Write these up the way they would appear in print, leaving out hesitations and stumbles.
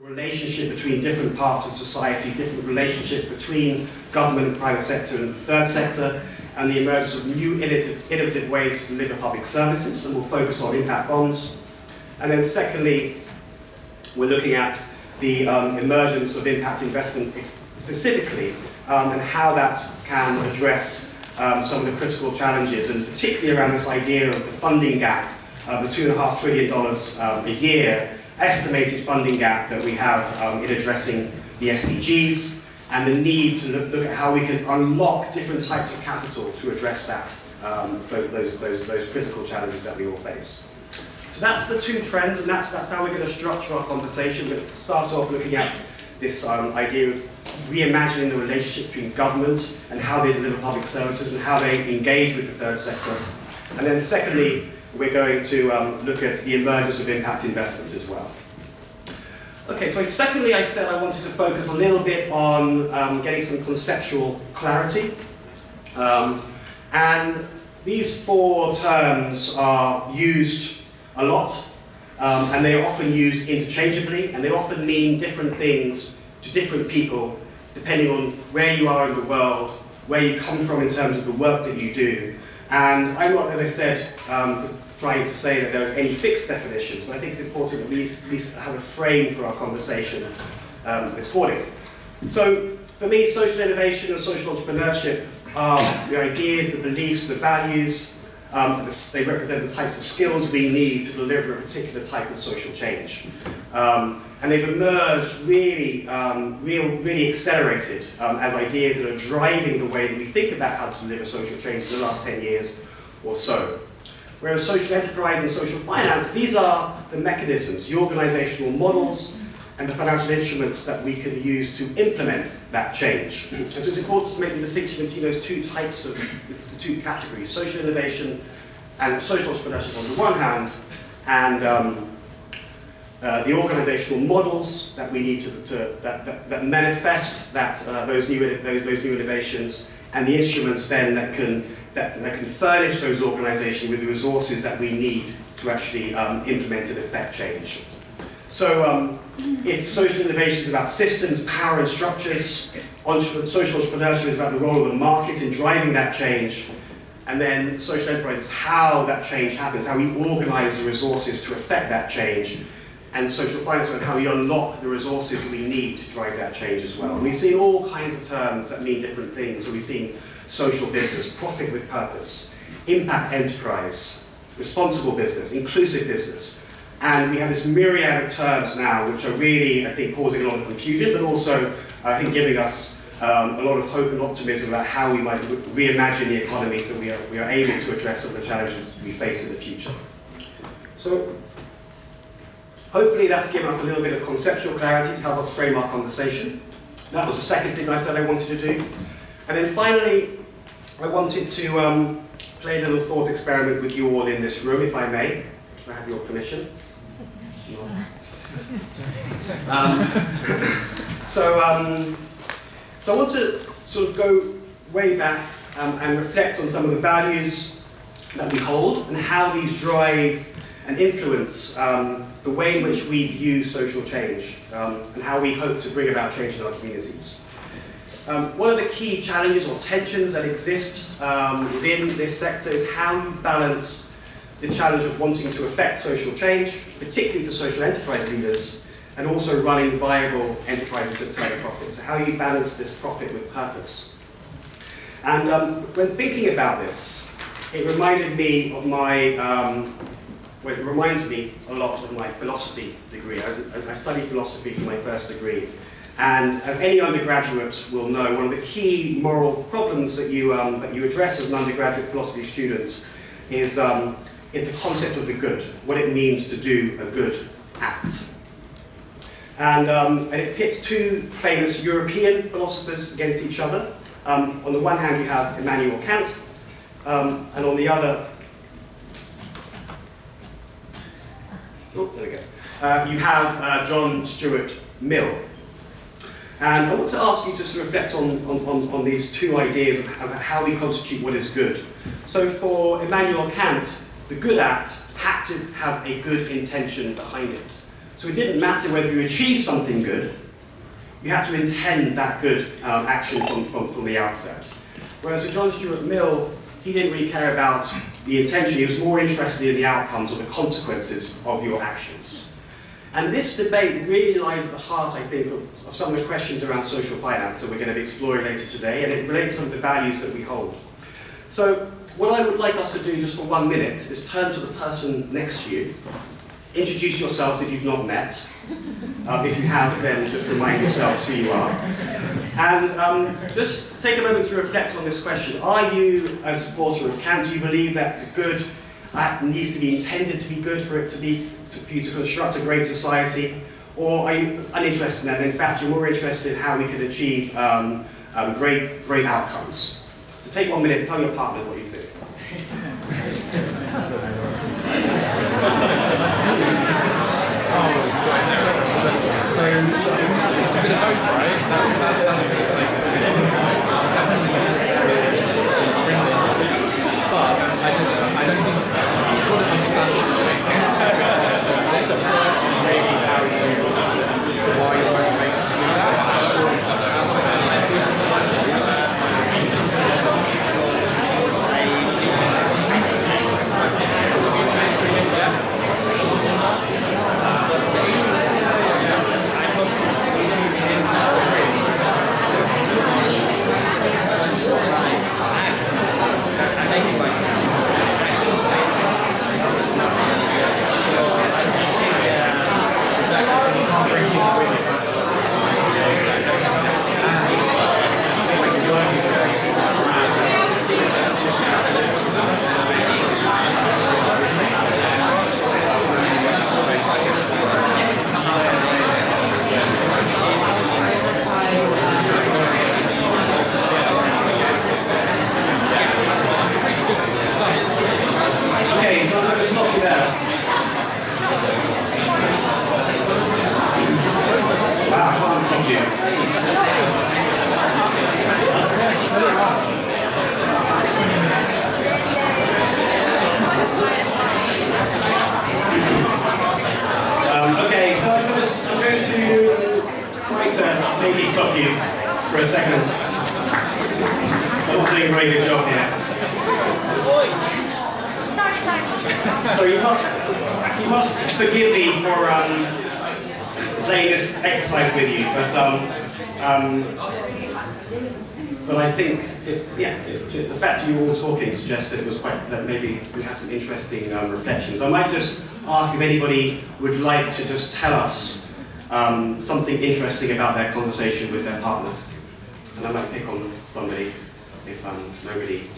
Relationship between different parts of society, different relationships between government and private sector and the third sector, and the emergence of new innovative ways to deliver public services, and we'll focus on impact bonds. And then secondly, we're looking at the emergence of impact investment specifically, and how that can address some of the critical challenges, and particularly around this idea of the funding gap, the $2.5 trillion a year estimated funding gap that we have in addressing the SDGs, and the need to look at how we can unlock different types of capital to address that, those critical challenges that we all face. So that's the two trends, and that's how we're going to structure our conversation. We're going to start off looking at this idea of reimagining the relationship between government and how they deliver public services and how they engage with the third sector. And then secondly, we're going to look at the emergence of impact investment as well. Okay, so secondly, I said I wanted to focus a little bit on getting some conceptual clarity. And these four terms are used a lot, and they are often used interchangeably, and they often mean different things to different people, depending on where you are in the world, where you come from in terms of the work that you do. And I'm not, as I said, trying to say that there is any fixed definitions, but I think it's important that we at least have a frame for our conversation this morning. So for me, social innovation and social entrepreneurship are the ideas, the beliefs, the values. They represent the types of skills we need to deliver a particular type of social change. And they've emerged really, really accelerated as ideas that are driving the way that we think about how to deliver social change in the last 10 years or so. Whereas social enterprise and social finance, these are the mechanisms, the organizational models, and the financial instruments that we can use to implement that change. And so it's important to make the distinction between those two types of, the two categories, social innovation and social entrepreneurship on the one hand, and the organizational models that we need that manifest those new innovations, and the instruments then that can furnish those organizations with the resources that we need to actually implement and effect change. So if social innovation is about systems, power and structures, social entrepreneurship is about the role of the market in driving that change, and then social enterprise is how that change happens, how we organize the resources to effect that change, and social finance is how we unlock the resources that we need to drive that change as well. And we've seen all kinds of terms that mean different things. So we've seen social business, profit with purpose, impact enterprise, responsible business, inclusive business. And we have this myriad of terms now which are really, I think, causing a lot of confusion, but also, I think, giving us a lot of hope and optimism about how we might reimagine the economy so we are able to address some of the challenges we face in the future. So hopefully that's given us a little bit of conceptual clarity to help us frame our conversation. That was the second thing I said I wanted to do. And then finally, I wanted to play a little thought experiment with you all in this room, if I may. If I have your permission. So I want to sort of go way back and reflect on some of the values that we hold and how these drive and influence the way in which we view social change and how we hope to bring about change in our communities. One of the key challenges or tensions that exist within this sector is how you balance the challenge of wanting to affect social change, particularly for social enterprise leaders, and also running viable enterprises that turn a profit. So how you balance this profit with purpose. And when thinking about this, it reminded me of my, well, it reminds me a lot of my philosophy degree. I studied philosophy for my first degree. And as any undergraduate will know, one of the key moral problems that you address as an undergraduate philosophy student is the concept of the good, what it means to do a good act. And it pits two famous European philosophers against each other. On the one hand, you have Immanuel Kant, and on the other, oh, there we go. You have John Stuart Mill. And I want to ask you just to reflect on these two ideas of how we constitute what is good. So for Immanuel Kant, the good act had to have a good intention behind it. So it didn't matter whether you achieved something good, you had to intend that good action from the outset. Whereas with John Stuart Mill, he didn't really care about the intention, he was more interested in the outcomes or the consequences of your actions. And this debate really lies at the heart, I think, of some of the questions around social finance that we're going to be exploring later today, and it relates to some of the values that we hold. So what I would like us to do just for 1 minute is turn to the person next to you, introduce yourselves if you've not met. If you have, then just remind yourselves who you are. And just take a moment to reflect on this question. Are you a supporter of Kant? Do you believe that the good needs to be intended to be good for you to construct a great society? Or are you uninterested in that? In fact, you're more interested in how we can achieve great outcomes. So take 1 minute, tell your partner what you think. So it's a bit of hope, right? That's the thing. But I don't think you've got to understand maybe why you're motivated to do that. Sure, touch maybe stop you for a second. I'm not doing a very good job here. So you must forgive me for playing this exercise with you, but I think the fact that you were all talking suggests that it was that maybe we had some interesting reflections. I might just ask if anybody would like to just tell us something interesting about their conversation with their partner. And I might pick on somebody if nobody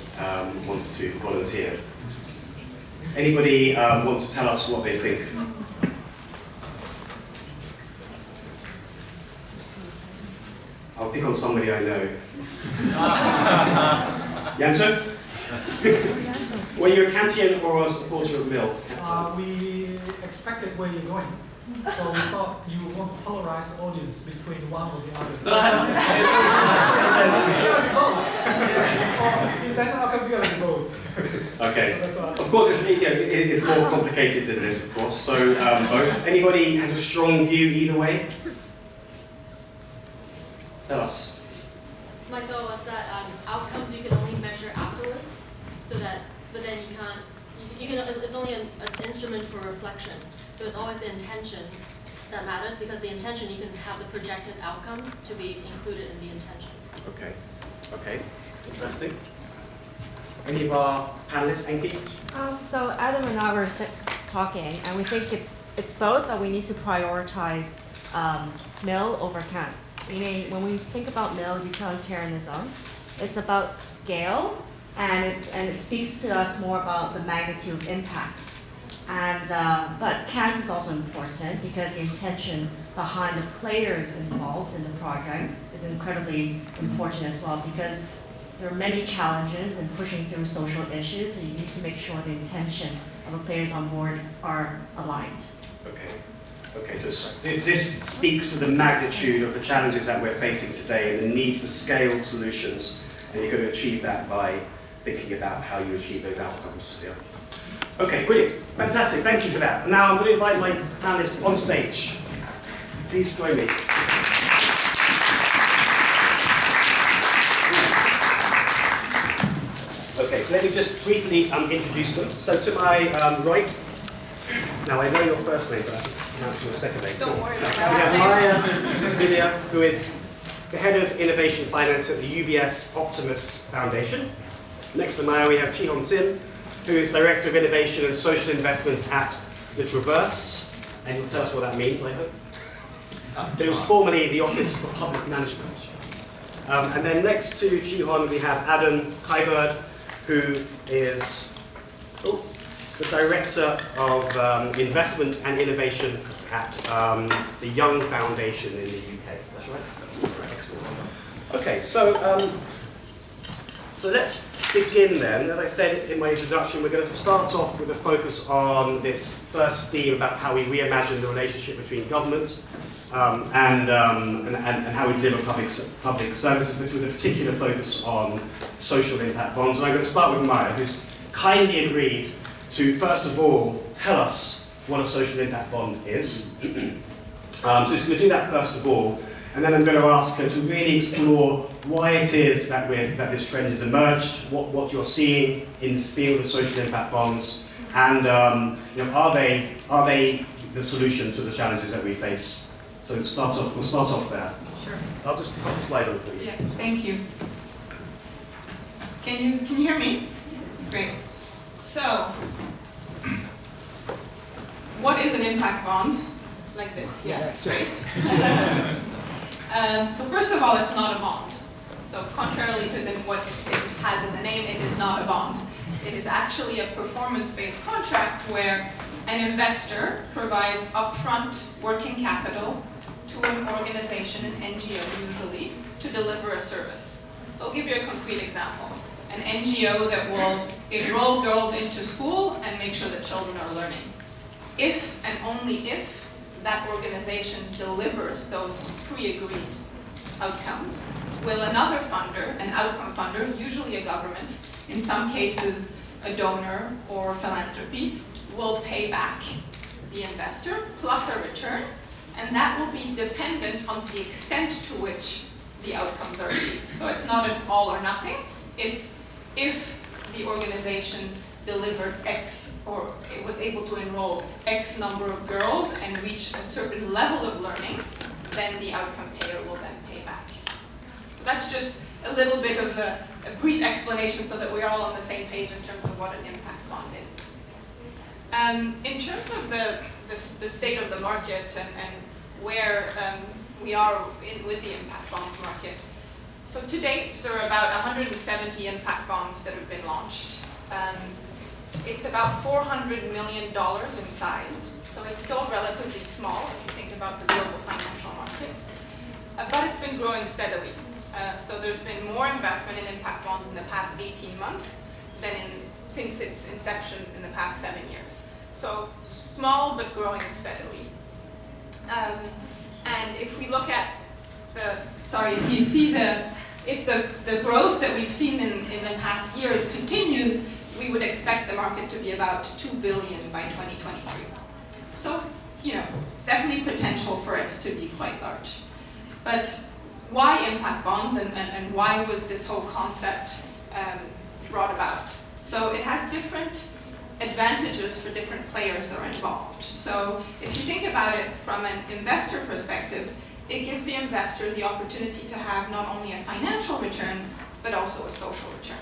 wants to volunteer. Anybody want to tell us what they think? I'll pick on somebody I know. Yanto? Were you a Kantian or a supporter of Mill? We expected where you're going. So we thought you want to polarize the audience between one or the other. That's how it comes together both. Okay. Of course, it's more complicated than this, of course. So both. Anybody has a strong view either way? Tell us. My thought was that outcomes you can only measure afterwards, so that, but then you can't. You can. It's only an instrument for reflection. So it's always the intention that matters, because the intention, you can have the projected outcome to be included in the intention. Okay. Okay. Interesting. Any of our panelists, Enki? So Adam and I were talking, and we think it's both, but we need to prioritize Mill over Kant. Meaning, when we think about Mill utilitarianism, it's about scale, and it speaks to us more about the magnitude of impact. But Kant is also important because the intention behind the players involved in the project is incredibly important as well, because there are many challenges in pushing through social issues, so you need to make sure the intention of the players on board are aligned. Okay. Okay, so this speaks to the magnitude of the challenges that we're facing today and the need for scaled solutions, and you're going to achieve that by thinking about how you achieve those outcomes. Yeah. Okay, brilliant. Fantastic, thank you for that. And now I'm going to invite my panelists on stage. Please join me. Okay, so let me just briefly introduce them. So to my right, now I know your first name, but I can pronounce your second name. Don't worry about We have that. Maya ZISWILER, who is the head of innovation finance at the UBS Optimus Foundation. Next to Maya, we have Chih Hoong SIN, who is director of innovation and social investment at the Traverse, and you'll tell us what that means, I hope. It was formerly the Office for Public Management. And then next to Chih Hoong, we have Adam Kyberd, who is the director of investment and innovation at the Young Foundation in the UK. That's right? That's right. Excellent. Okay, so let's begin then. As I said in my introduction, we're going to start off with a focus on this first theme about how we reimagine the relationship between government and how we deliver public services, but with a particular focus on social impact bonds. And I'm going to start with Maya, who's kindly agreed to, first of all, tell us what a social impact bond is. So she's going to do that first of all, and then I'm going to ask her to really explore why it is that this trend has emerged, what you're seeing in this field of social impact bonds, and are they the solution to the challenges that we face? So we'll start off there. Sure. I'll just put the slide on for you. Yeah, thank you. Can you hear me? Great. So, what is an impact bond? Like this, yes, great. So first of all, it's not a bond. So contrarily to what it has in the name, it is not a bond. It is actually a performance-based contract where an investor provides upfront working capital to an organization, an NGO usually, to deliver a service. So I'll give you a concrete example. An NGO that will enroll girls into school and make sure that children are learning. If and only if that organization delivers those pre-agreed outcomes, will another funder, an outcome funder, usually a government, in some cases a donor or philanthropy, will pay back the investor plus a return, and that will be dependent on the extent to which the outcomes are achieved. So it's not an all or nothing, it's if the organization delivered X, or it was able to enroll X number of girls and reach a certain level of learning, then the outcome payer will then pay back. So that's just a little bit of a brief explanation so that we're all on the same page in terms of what an impact bond is. In terms of the state of the market and where we are with the impact bonds market, so to date there are about 170 impact bonds that have been launched. It's about $400 million in size, so it's still relatively small if you think about the global financial market, but it's been growing steadily. So there's been more investment in impact bonds in the past 18 months than since its inception in the past 7 years. So small but growing steadily. And if we look at if the growth that we've seen in the past years continues, we would expect the market to be about $2 billion by 2023. So, definitely potential for it to be quite large. But why impact bonds and why was this whole concept brought about? So it has different advantages for different players that are involved. So if you think about it from an investor perspective, it gives the investor the opportunity to have not only a financial return, but also a social return.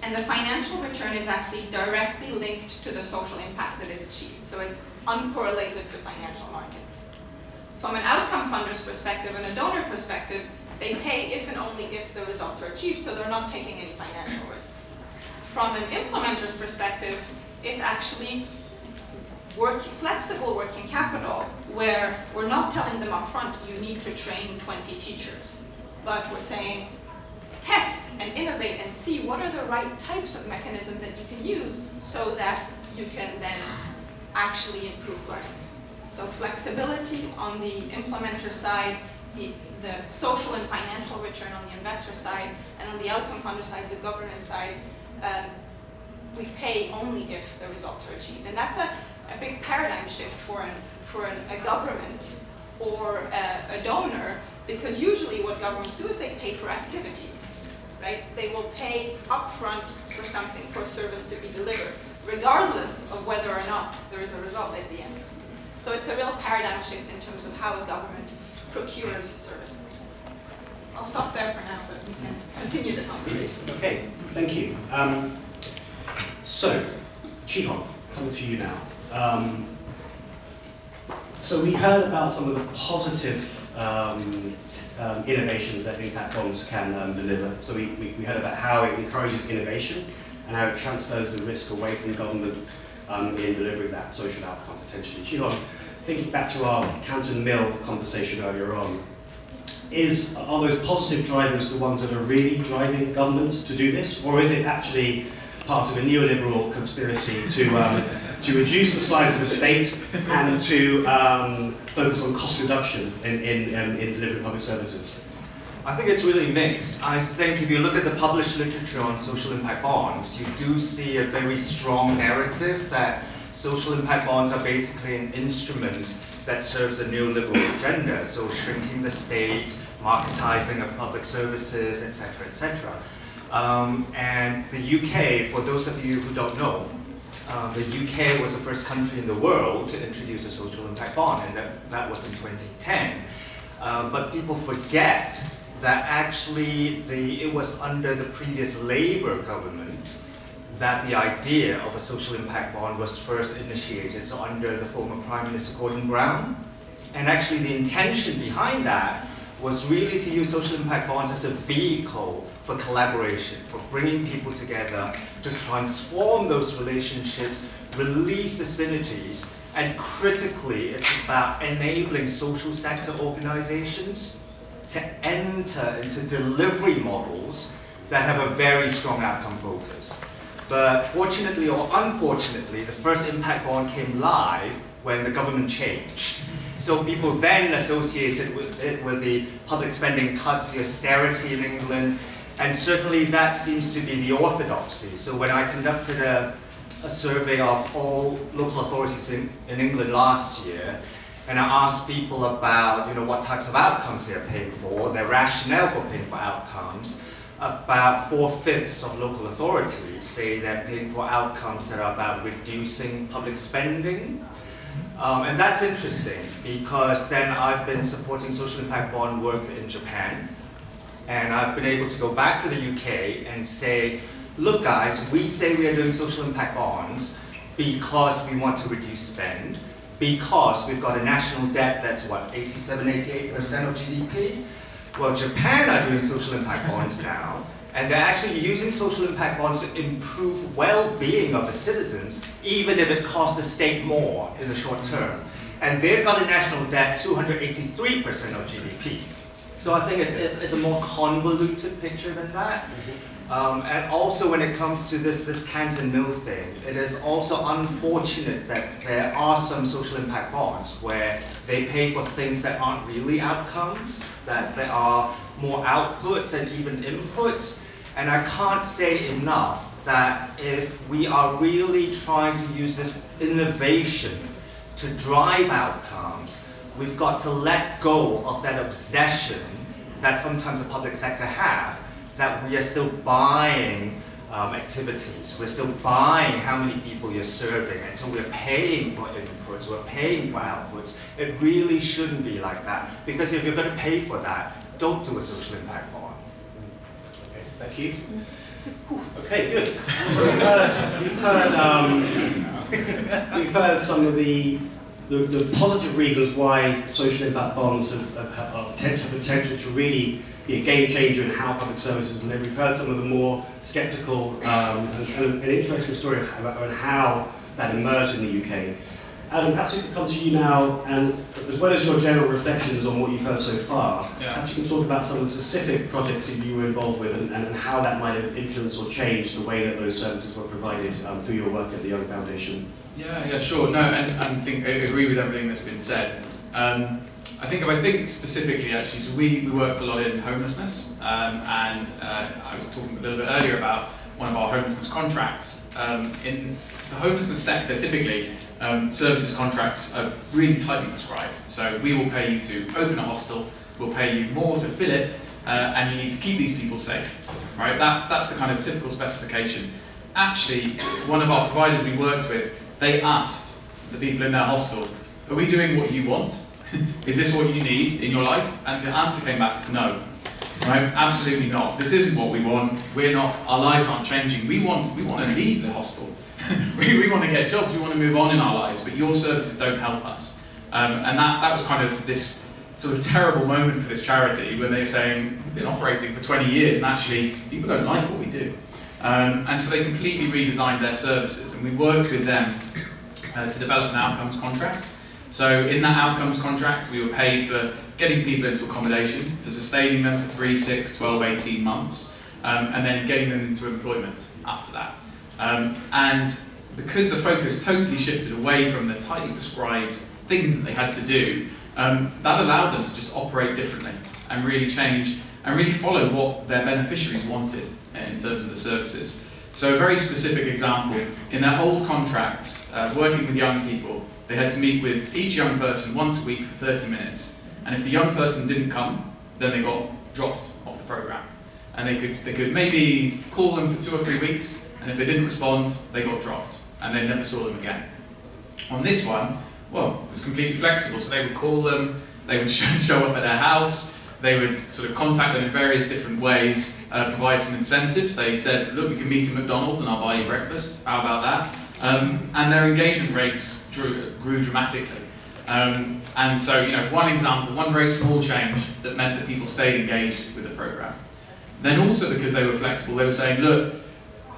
And the financial return is actually directly linked to the social impact that is achieved. So it's uncorrelated to financial markets. From an outcome funder's perspective and a donor perspective, they pay if and only if the results are achieved, so they're not taking any financial risk. From an implementer's perspective, it's actually flexible working capital, where we're not telling them up front, you need to train 20 teachers. But we're saying, test and innovate and see what are the right types of mechanisms that you can use so that you can then actually improve learning. So flexibility on the implementer side, the social and financial return on the investor side, and on the outcome funder side, the governance side, we pay only if the results are achieved. And that's a big paradigm shift for a government or a donor, because usually what governments do is they pay for activities, right? They will pay upfront for something, for a service to be delivered, regardless of whether or not there is a result at the end. So it's a real paradigm shift in terms of how a government procures services. I'll stop there for now, but we can continue the conversation. Okay, thank you. So, Chih Hoong, coming to you now. So we heard about some of the positive innovations that impact bonds can deliver. So we heard about how it encourages innovation and how it transfers the risk away from government in delivering that social outcome potentially. Chih Hoong, thinking back to our Canton Mill conversation earlier on, are those positive drivers the ones that are really driving government to do this, or is it actually part of a neoliberal conspiracy to reduce the size of the state and to focus on cost reduction in delivering public services? I think it's really mixed. I think if you look at the published literature on social impact bonds, you do see a very strong narrative that social impact bonds are basically an instrument that serves a neoliberal agenda, so shrinking the state, marketizing of public services, etc., etc. And the UK, for those of you who don't know, the UK was the first country in the world to introduce a social impact bond, and that was in 2010. But people forget that actually it was under the previous Labour government that the idea of a social impact bond was first initiated, so under the former Prime Minister Gordon Brown. And actually the intention behind that was really to use social impact bonds as a vehicle for collaboration, for bringing people together, to transform those relationships, release the synergies, and critically, it's about enabling social sector organizations to enter into delivery models that have a very strong outcome focus. But fortunately or unfortunately, the first impact bond came live when the government changed. So people then associated it with the public spending cuts, the austerity in England, and certainly that seems to be the orthodoxy. So when I conducted a survey of all local authorities in England last year, and I asked people about what types of outcomes they're paying for, their rationale for paying for outcomes, about 4/5 of local authorities say they're paying for outcomes that are about reducing public spending. And that's interesting because then I've been supporting social impact bond work in Japan, and I've been able to go back to the UK and say, look guys, we say we are doing social impact bonds because we want to reduce spend, because we've got a national debt that's what, 87–88% of GDP? Well, Japan are doing social impact bonds now, and they're actually using social impact bonds to improve well-being of the citizens, even if it costs the state more in the short term. And they've got a national debt 283% of GDP. So I think it's a more convoluted picture than that. And also when it comes to this Canton Mill thing, it is also unfortunate that there are some social impact bonds where they pay for things that aren't really outcomes, that there are more outputs and even inputs. And I can't say enough that if we are really trying to use this innovation to drive outcomes, we've got to let go of that obsession that sometimes the public sector have, that we are still buying activities, we're still buying how many people you're serving, and so we're paying for inputs, we're paying for outputs. It really shouldn't be like that, because if you're going to pay for that, don't do a social impact bond. Okay, thank you. Okay, good. So we've heard some of the positive reasons why social impact bonds have potential to really be a game changer in how public services are delivered. We've heard some of the more skeptical and an interesting story about how that emerged in the UK. Adam, perhaps we can come to you now, and as well as your general reflections on what you've heard so far, perhaps you can talk about some of the specific projects that you were involved with and how that might have influenced or changed the way that those services were provided through your work at the Young Foundation. Yeah, sure. No, and I agree with everything that's been said. I think specifically actually, so we worked a lot in homelessness, and I was talking a little bit earlier about one of our homelessness contracts. In the homelessness sector, typically, services contracts are really tightly prescribed. So we will pay you to open a hostel, we'll pay you more to fill it, and you need to keep these people safe. Right? That's the kind of typical specification. Actually, one of our providers we worked with, they asked the people in their hostel, are we doing what you want? Is this what you need in your life? And the answer came back, no. Right? Absolutely not. This isn't what we want. We're not. Our lives aren't changing. We want to leave the hostel. we want to get jobs. We want to move on in our lives. But your services don't help us. And that was kind of this sort of terrible moment for this charity when they're saying we've been operating for 20 years and actually people don't like what we do. And so they completely redesigned their services, and we worked with them to develop an outcomes contract. So in that outcomes contract, we were paid for getting people into accommodation, for sustaining them for 3, 6, 12, 18 months, and then getting them into employment after that. And because the focus totally shifted away from the tightly prescribed things that they had to do, that allowed them to just operate differently and really change and really follow what their beneficiaries wanted in terms of the services. So a very specific example, in their old contracts, working with young people, they had to meet with each young person once a week for 30 minutes. And if the young person didn't come, then they got dropped off the program. And they could maybe call them for 2 or 3 weeks, and if they didn't respond, they got dropped, and they never saw them again. On this one, well, it was completely flexible, so they would call them, they would show up at their house, they would sort of contact them in various different ways, provide some incentives. They said, look, we can meet at McDonald's and I'll buy you breakfast. How about that? And their engagement rates grew dramatically. And so, one example, one very small change that meant that people stayed engaged with the program. Then also because they were flexible, they were saying, look,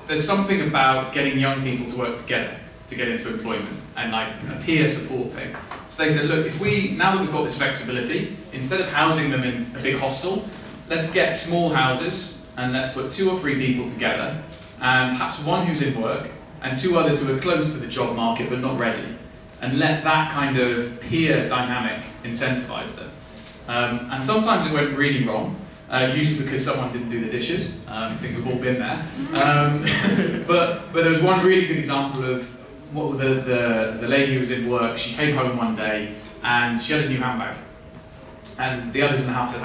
there's something about getting young people to work together to get into employment and like a peer support thing. So they said, look, now that we've got this flexibility, instead of housing them in a big hostel, let's get small houses and let's put 2 or 3 people together, and perhaps one who's in work and 2 others who are close to the job market but not ready, and let that kind of peer dynamic incentivize them. And sometimes it went really wrong, usually because someone didn't do the dishes. I think we've all been there. But there was one really good example of what the lady who was in work. She came home one day and she had a new handbag. And the others in the house said,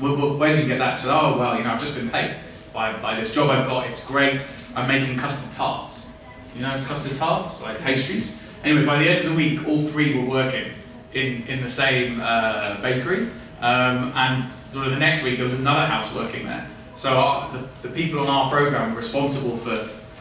well, where did you get that? She said, oh, well, I've just been paid by this job I've got. It's great. I'm making custard tarts. Custard tarts, like pastries. Anyway, by the end of the week, all 3 were working in the same bakery. And sort of the next week, there was another house working there. So the people on our program were responsible for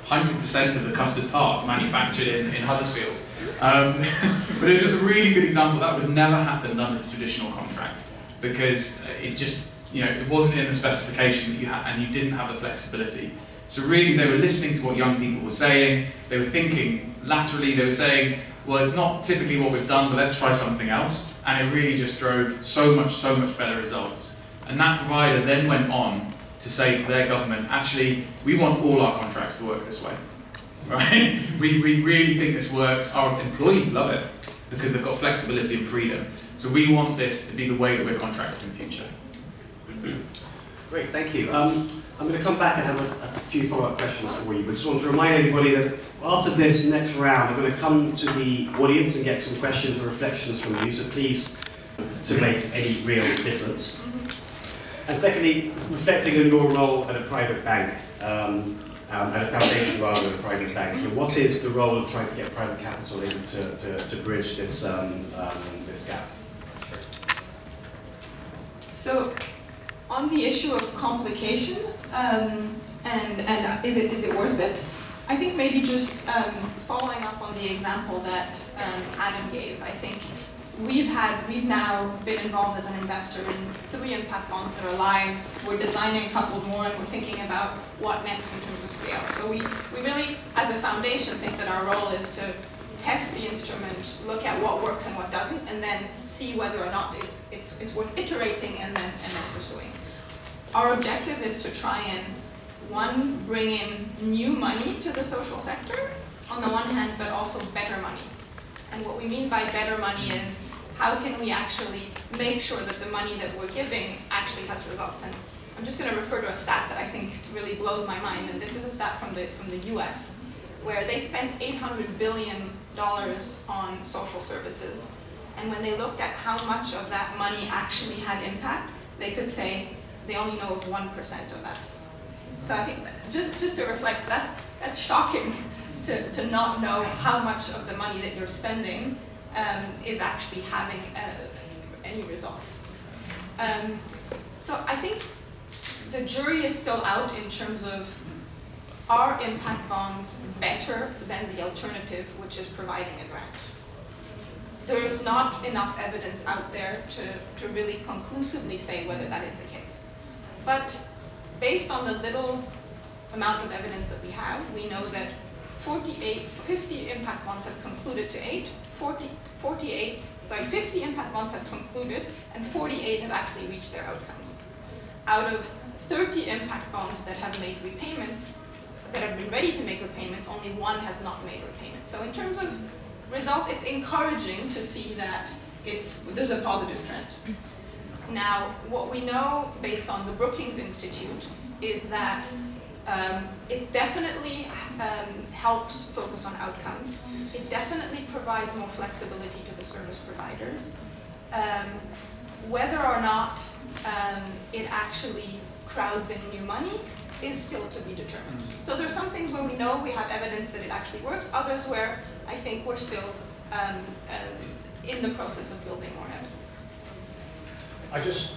100% of the custard tarts manufactured in Huddersfield. But it's just a really good example that would never happen under the traditional contract, because it just, it wasn't in the specification that you had, and you didn't have the flexibility. So really, they were listening to what young people were saying. They were thinking laterally. They were saying, well, it's not typically what we've done, but let's try something else. And it really just drove so much better results. And that provider then went on to say to their government, actually, we want all our contracts to work this way. Right? We really think this works. Our employees love it because they've got flexibility and freedom. So we want this to be the way that we're contracting in the future. Great, thank you. I'm going to come back and have a few follow-up questions for you, but just want to remind everybody that after this next round, I'm going to come to the audience and get some questions or reflections from you, so please, to make any real difference. And secondly, reflecting on your role at a private bank, at a foundation rather than a private bank, what is the role of trying to get private capital in to bridge this gap? So, on the issue of complication, and is it worth it? I think maybe just following up on the example that Adam gave, I think we've now been involved as an investor in 3 impact bonds that are live. We're designing a couple more, and we're thinking about what next in terms of scale. So we really, as a foundation, think that our role is to test the instrument, look at what works and what doesn't, and then see whether or not it's worth iterating and then pursuing. Our objective is to try and, 1, bring in new money to the social sector, on the one hand, but also better money. And what we mean by better money is, how can we actually make sure that the money that we're giving actually has results? And I'm just going to refer to a stat that I think really blows my mind, and this is a stat from the US, where they spent $800 billion on social services. And when they looked at how much of that money actually had impact, they could say they only know of 1% of that. So I think just to reflect, that's shocking to not know how much of the money that you're spending is actually having any results. So I think the jury is still out in terms of, are impact bonds better than the alternative, which is providing a grant? There is not enough evidence out there to really conclusively say whether that is the case. But based on the little amount of evidence that we have, we know that 50 impact bonds have concluded to 50 impact bonds have concluded, and 48 have actually reached their outcomes. Out of 30 impact bonds that have made repayments, that have been ready to make repayments, only one has not made repayments. So in terms of results, it's encouraging to see that there's a positive trend. Now, what we know based on the Brookings Institute is that it definitely helps focus on outcomes. It definitely provides more flexibility to the service providers. Whether or not it actually crowds in new money is still to be determined. So there are some things where we know we have evidence that it actually works, others where I think we're still in the process of building more evidence. I just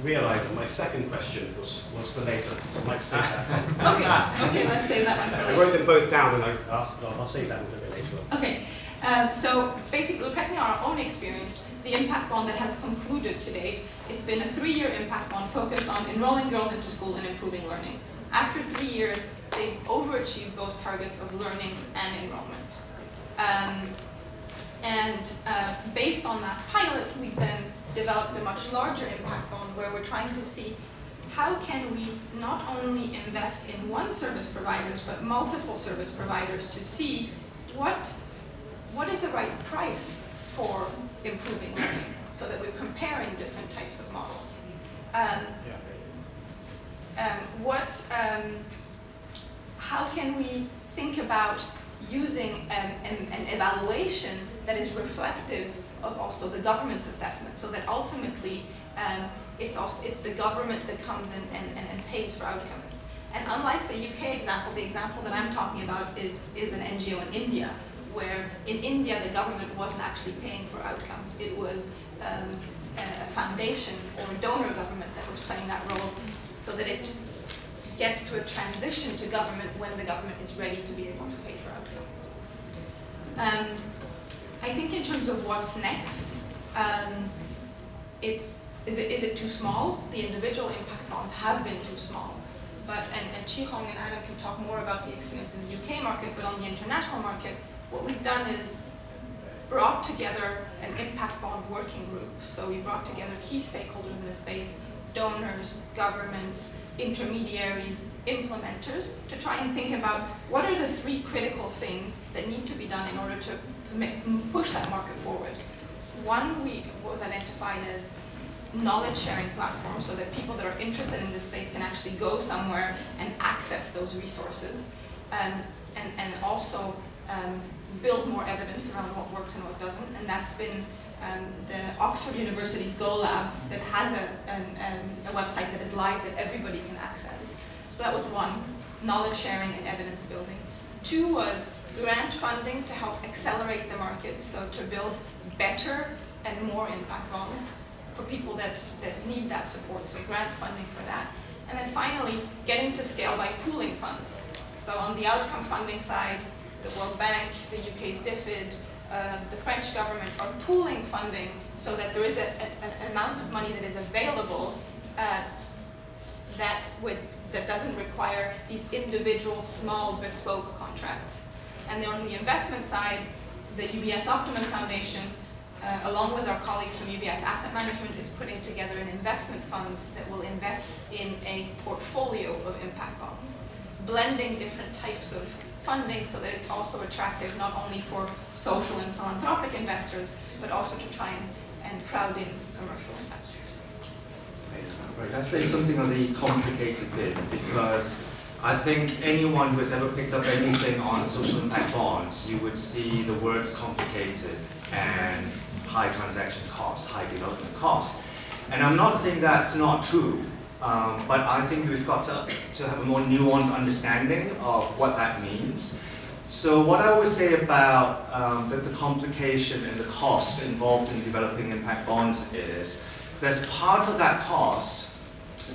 realised that my second question was for later, so I might save that. Okay, let's save that one for later. I wrote them both down and I'll save that one for a bit later on. Okay, so basically reflecting on our own experience, the impact bond that has concluded to date, it's been a 3-year impact bond focused on enrolling girls into school and improving learning. After 3 years, they've overachieved both targets of learning and enrollment. Based on that pilot, we've then developed a much larger impact bond where we're trying to see how can we not only invest in one service providers, but multiple service providers to see what is the right price for improving learning, so that we're comparing different types of models. How can we think about using an evaluation that is reflective of also the government's assessment, so that ultimately it's the government that comes in and pays for outcomes. And unlike the UK example, the example that I'm talking about is an NGO in India, where in India the government wasn't actually paying for outcomes. It was a foundation or a donor government that was playing that role, so that it gets to a transition to government when the government is ready to be able to pay for outcomes. I think in terms of what's next, is it too small? The individual impact bonds have been too small. But, and Chih Hoong and Adam can talk more about the experience in the UK market, but on the international market, what we've done is brought together an impact bond working group. So we brought together key stakeholders in the space, donors, governments, intermediaries, implementers, to try and think about what are the 3 critical things that need to be done in order to push that market forward. One was identified as knowledge sharing platforms, so that people that are interested in this space can actually go somewhere and access those resources, and also build more evidence around what works and what doesn't. And that's been the Oxford University's Go Lab, that has a website that is live that everybody can access. So that was 1, knowledge sharing and evidence building. 2 was grant funding to help accelerate the market, so to build better and more impact bonds for people that need that support, so grant funding for that. And then finally, getting to scale by pooling funds. So on the outcome funding side, the World Bank, the UK's DFID, the French government are pooling funding so that there is an amount of money that is available that doesn't require these individual small bespoke contracts. And then on the investment side, the UBS Optimus Foundation, along with our colleagues from UBS Asset Management, is putting together an investment fund that will invest in a portfolio of impact bonds, blending different types of funding so that it's also attractive not only for social and philanthropic investors, but also to try and crowd in commercial investors. Right, I'd say something on the complicated bit, because I think anyone who has ever picked up anything on social impact bonds, you would see the words complicated and high transaction cost, high development cost. And I'm not saying that's not true, but I think we've got to have a more nuanced understanding of what that means. So what I would say about the complication and the cost involved in developing impact bonds is there's part of that cost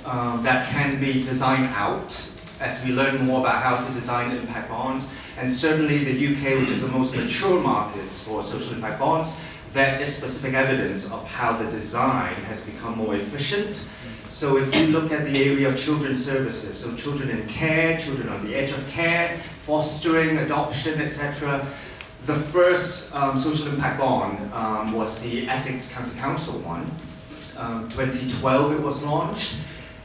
that can be designed out as we learn more about how to design impact bonds. And certainly the UK, which is the most mature market for social impact bonds, there is specific evidence of how the design has become more efficient. So if you look at the area of children's services, so children in care, children on the edge of care, fostering, adoption, etc., the first social impact bond was the Essex County Council one. 2012 it was launched.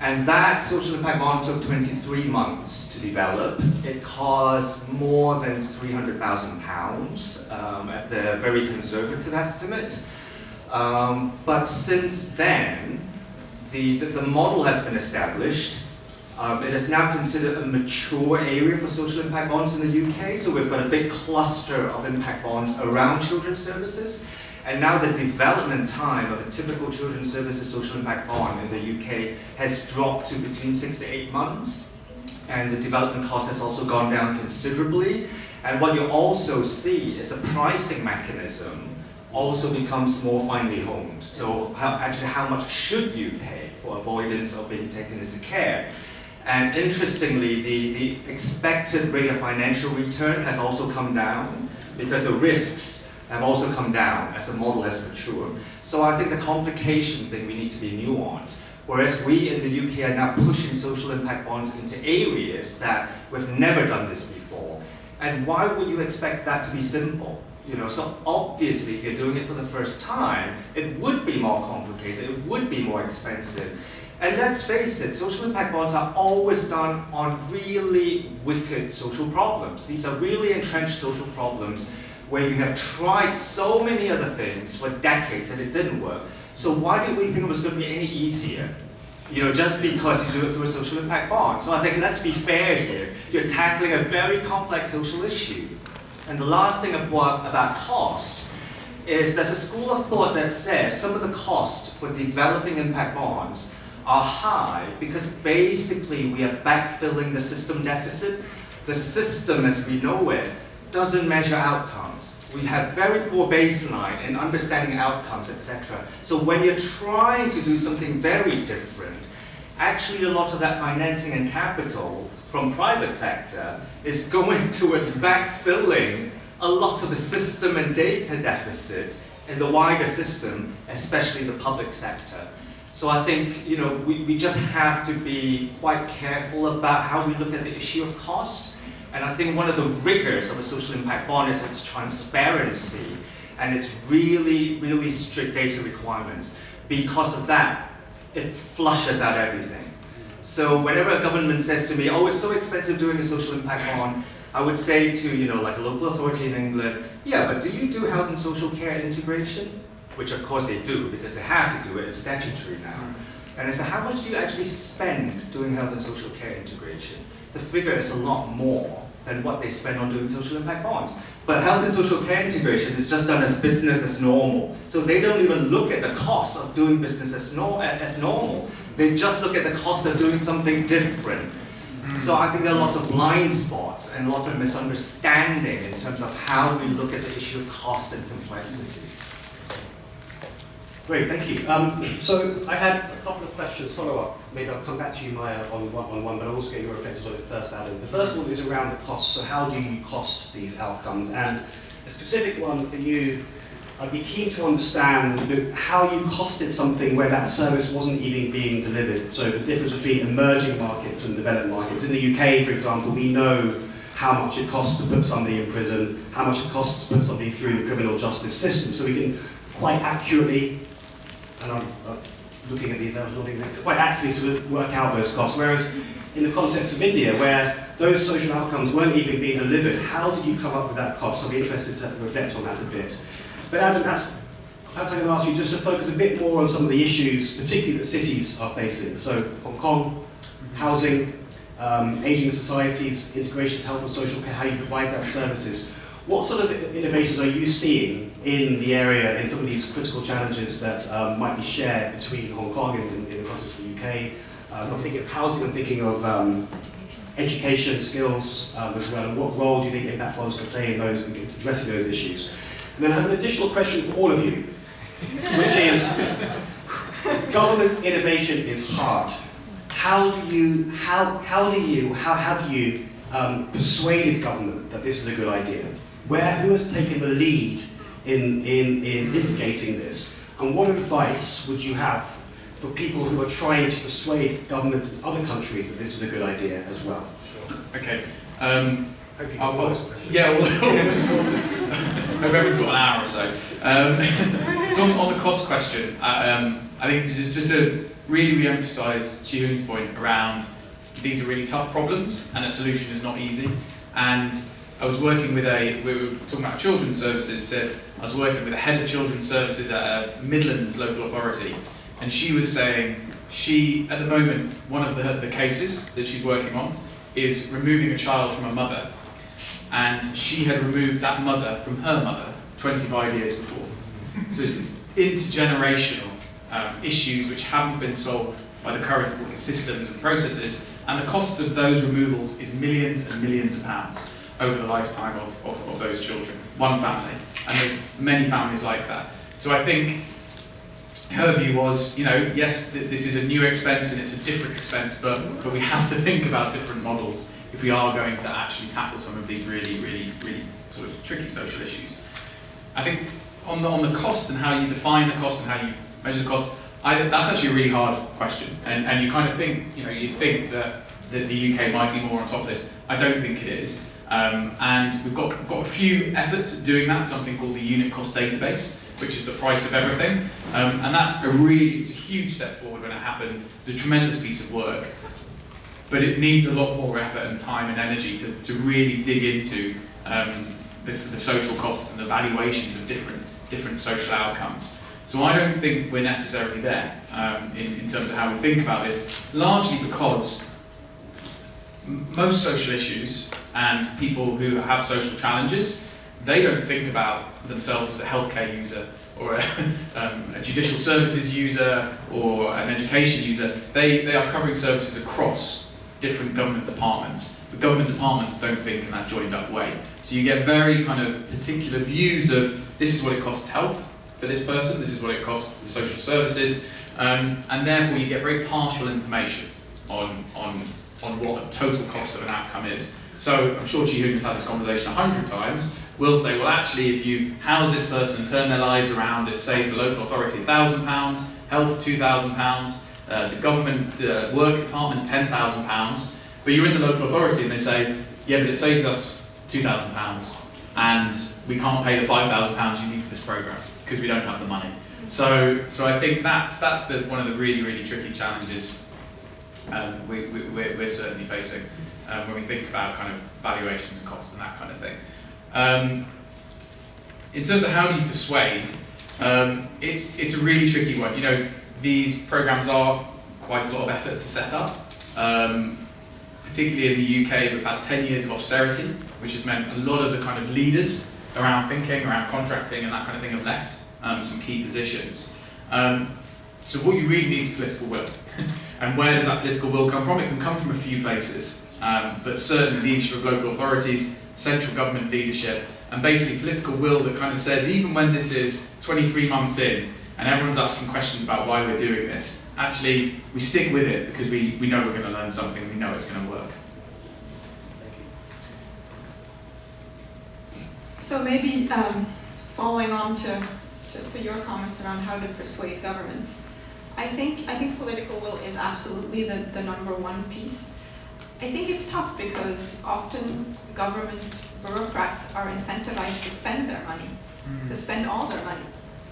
And that social impact bond took 23 months to develop. It cost more than £300,000 at the very conservative estimate. But since then, the model has been established. It is now considered a mature area for social impact bonds in the UK. So we've got a big cluster of impact bonds around children's services. And now the development time of a typical children's services social impact bond in the UK has dropped to between 6 to 8 months. And the development cost has also gone down considerably. And what you also see is the pricing mechanism also becomes more finely honed. So how much should you pay for avoidance of being taken into care? And interestingly, the expected rate of financial return has also come down because the risks have also come down as the model has matured. So I think the complication thing, we need to be nuanced. Whereas we in the UK are now pushing social impact bonds into areas that we've never done this before. And why would you expect that to be simple? You know, so obviously if you're doing it for the first time, it would be more complicated, it would be more expensive. And let's face it, social impact bonds are always done on really wicked social problems. These are really entrenched social problems where you have tried so many other things for decades and it didn't work. So why did we think it was going to be any easier? You know, just because you do it through a social impact bond. So I think let's be fair here. You're tackling a very complex social issue. And the last thing about cost is there's a school of thought that says some of the cost for developing impact bonds are high because basically we are backfilling the system deficit. The system, as we know it, doesn't measure outcomes. We have very poor baseline in understanding outcomes, etc. So when you're trying to do something very different, actually a lot of that financing and capital from private sector is going towards backfilling a lot of the system and data deficit in the wider system, especially the public sector. So I think, you know, we just have to be quite careful about how we look at the issue of cost. And I think one of the rigors of a social impact bond is its transparency and its really, really strict data requirements. Because of that, it flushes out everything. So whenever a government says to me, oh, it's so expensive doing a social impact bond, I would say to, you know, like a local authority in England, yeah, but do you do health and social care integration? Which of course they do, because they have to do it, it's statutory now. And I said, how much do you actually spend doing health and social care integration? The figure is a lot more than what they spend on doing social impact bonds. But health and social care integration is just done as business as normal. So they don't even look at the cost of doing business as normal. They just look at the cost of doing something different. So I think there are lots of blind spots and lots of misunderstanding in terms of how we look at the issue of cost and complexity. Great, thank you. So I had a couple of questions, follow-up. Maybe I'll come back to you, Maya, on one, but I'll also get your reflections on it first, Adam. The first one is around the cost. So how do you cost these outcomes? And a specific one for you, I'd be keen to understand, you know, how you costed something where that service wasn't even being delivered. So the difference between emerging markets and developed markets. In the UK, for example, we know how much it costs to put somebody in prison, how much it costs to put somebody through the criminal justice system. So we can quite accurately, and I'm looking at these, I was nodding, quite accurately sort of work out those costs. Whereas in the context of India, where those social outcomes weren't even being delivered, how did you come up with that cost? I'll be interested to reflect on that a bit. But Adam, perhaps perhaps I can ask you just to focus a bit more on some of the issues, particularly that cities are facing. So Hong Kong, housing, aging societies, integration of health and social care, how you provide that services. What sort of innovations are you seeing in the area, in some of these critical challenges that might be shared between Hong Kong and in the context of the UK? I'm thinking of housing, I'm thinking of education, skills as well, and what role do you think impact funds can play in those, in addressing those issues? And then I have an additional question for all of you, which is, government innovation is hard. How have you persuaded government that this is a good idea? Who has taken the lead in instigating this? And what advice would you have for people who are trying to persuade governments in other countries that this is a good idea as well? Sure. Okay. Yeah, we'll sort of. Maybe we've got an hour or so. So on the cost question, I think just to really re-emphasise Chih Hoong's point around these are really tough problems and a solution is not easy. And I was working with we were talking about children's services, I was working with a head of children's services at a Midlands local authority, and she was saying at the moment, one of the cases that she's working on is removing a child from a mother, and she had removed that mother from her mother 25 years before. So it's intergenerational issues which haven't been solved by the current systems and processes, and the cost of those removals is millions and millions of pounds over the lifetime of those children, one family, and there's many families like that. So I think her view was, yes, this is a new expense and it's a different expense, but we have to think about different models if we are going to actually tackle some of these really, really, really sort of tricky social issues. I think on the cost and how you define the cost and how you measure the cost, that's actually a really hard question. And you kind of think, you think that the UK might be more on top of this. I don't think it is. And we've got a few efforts at doing that, something called the unit cost database, which is the price of everything. And that's it's a huge step forward when it happened. It's a tremendous piece of work. But it needs a lot more effort and time and energy to really dig into the social costs and the valuations of different social outcomes. So I don't think we're necessarily there in terms of how we think about this, largely because most social issues and people who have social challenges, they don't think about themselves as a healthcare user or a judicial services user or an education user. They are covering services across different government departments. The government departments don't think in that joined up way. So you get very kind of particular views of this is what it costs health for this person, this is what it costs the social services, and therefore you get very partial information on what the total cost of an outcome is. So I'm sure Chih Hoong has had this conversation 100 times. We'll say, well, actually, if you house this person, turn their lives around, it saves the local authority £1,000, health £2,000, the government work department £10,000. But you're in the local authority and they say, yeah, but it saves us £2,000, and we can't pay the £5,000 you need for this program because we don't have the money. So I think that's one of the really, really tricky challenges we're certainly facing when we think about kind of valuations and costs and that kind of thing. In terms of how do you persuade, it's a really tricky one. These programs are quite a lot of effort to set up. Particularly in the UK, we've had 10 years of austerity, which has meant a lot of the kind of leaders around thinking, around contracting and that kind of thing have left some key positions. So what you really need is political will. And where does that political will come from? It can come from a few places, but certainly leadership of local authorities, central government leadership, and basically political will that kind of says, even when this is 23 months in, and everyone's asking questions about why we're doing this, actually, we stick with it because we know we're going to learn something, we know it's going to work. So maybe following on to your comments around how to persuade governments, I think political will is absolutely the number one piece. I think it's tough because often government bureaucrats are incentivized to spend their money, to spend all their money,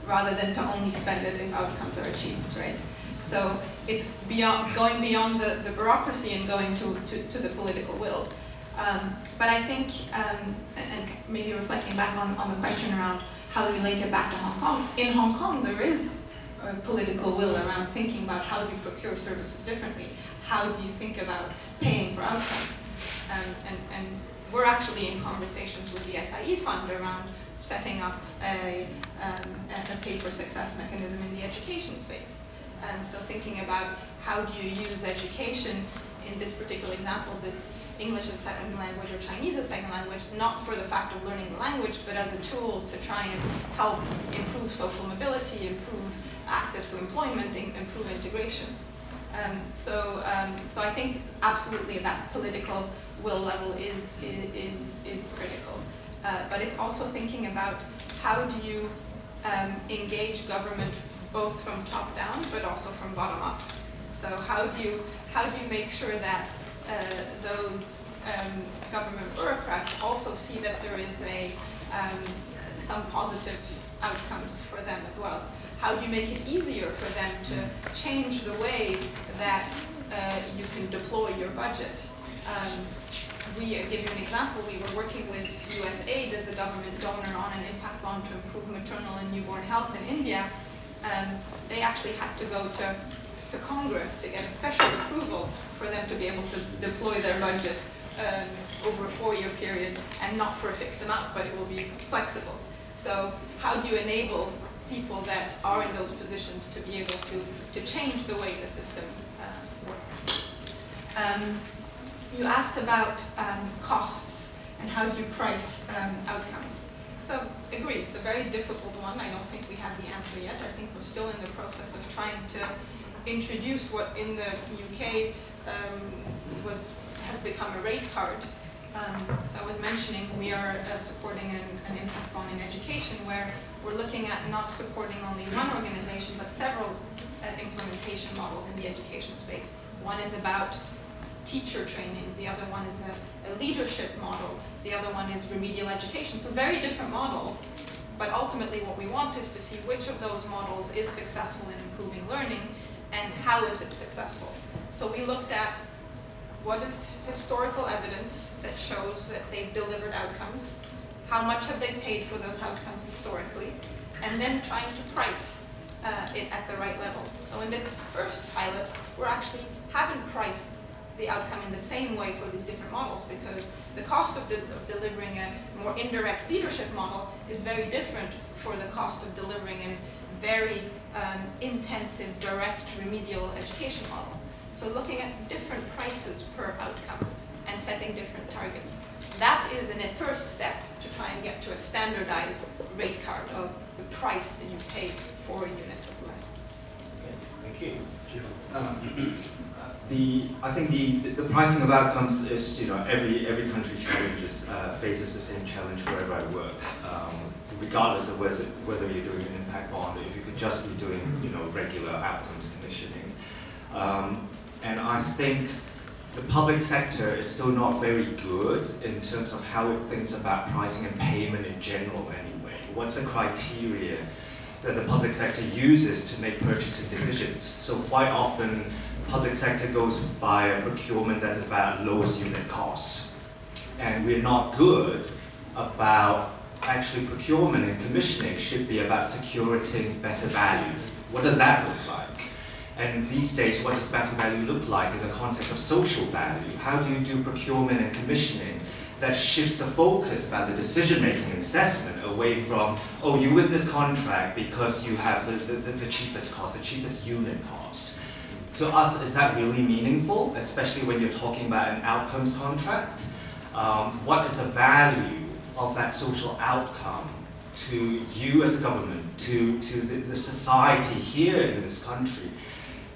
rather than to only spend it if outcomes are achieved, right? So it's going beyond the bureaucracy and going to the political will. But I think, and maybe reflecting back on the question around how do we link it back to Hong Kong? In Hong Kong, there is a political will around thinking about how do you procure services differently? How do you think about paying for outcomes? And we're actually in conversations with the SIE fund around setting up a pay-for-success mechanism in the education space. So thinking about how do you use education, in this particular example, it's English as a second language or Chinese as a second language, not for the fact of learning the language, but as a tool to try and help improve social mobility, improve access to employment, improve integration. So I think absolutely that political will level is critical. But it's also thinking about how do you engage government both from top down but also from bottom up. So how do you make sure that those government bureaucrats also see that there is some positive outcomes for them as well? How do you make it easier for them to change the way that you can deploy your budget? Give you an example, we were working with USAID as a government donor on an impact bond to improve maternal and newborn health in India. They actually had to go to Congress to get a special approval for them to be able to deploy their budget over a 4-year period, and not for a fixed amount, but it will be flexible. So how do you enable people that are in those positions to be able to change the way the system works? You asked about costs and how do you price outcomes. So agree, it's a very difficult one. I don't think we have the answer yet. I think we're still in the process of trying to introduce what in the UK has become a rate card. So I was mentioning we are supporting an impact bond in education where we're looking at not supporting only one organization but several implementation models in the education space. One is about teacher training, the other one is a leadership model, the other one is remedial education. So very different models, but ultimately what we want is to see which of those models is successful in improving learning and how is it successful. So we looked at what is historical evidence that shows that they've delivered outcomes, how much have they paid for those outcomes historically, and then trying to price it at the right level. So in this first pilot, we actually haven't priced the outcome in the same way for these different models because the cost of delivering a more indirect leadership model is very different for the cost of delivering a very intensive direct remedial education model. So looking at different prices per outcome and setting different targets. That is in a first step to try and get to a standardized rate card of the price that you pay for a unit of learning. Okay, thank you. I think the pricing of outcomes is, every country faces the same challenge wherever I work, regardless of whether you're doing an impact bond or if you could just be doing, regular outcomes commissioning. And I think the public sector is still not very good in terms of how it thinks about pricing and payment in general anyway. What's the criteria that the public sector uses to make purchasing decisions? So quite often, public sector goes by a procurement that's about lowest unit costs. And we're not good about actually procurement and commissioning should be about securing better value. What does that look like? And these days, what does better value look like in the context of social value? How do you do procurement and commissioning that shifts the focus about the decision-making and assessment away from, oh, you win this contract because you have the cheapest cost, the cheapest unit cost. To us, is that really meaningful, especially when you're talking about an outcomes contract? What is the value of that social outcome to you as a government, to the society here in this country?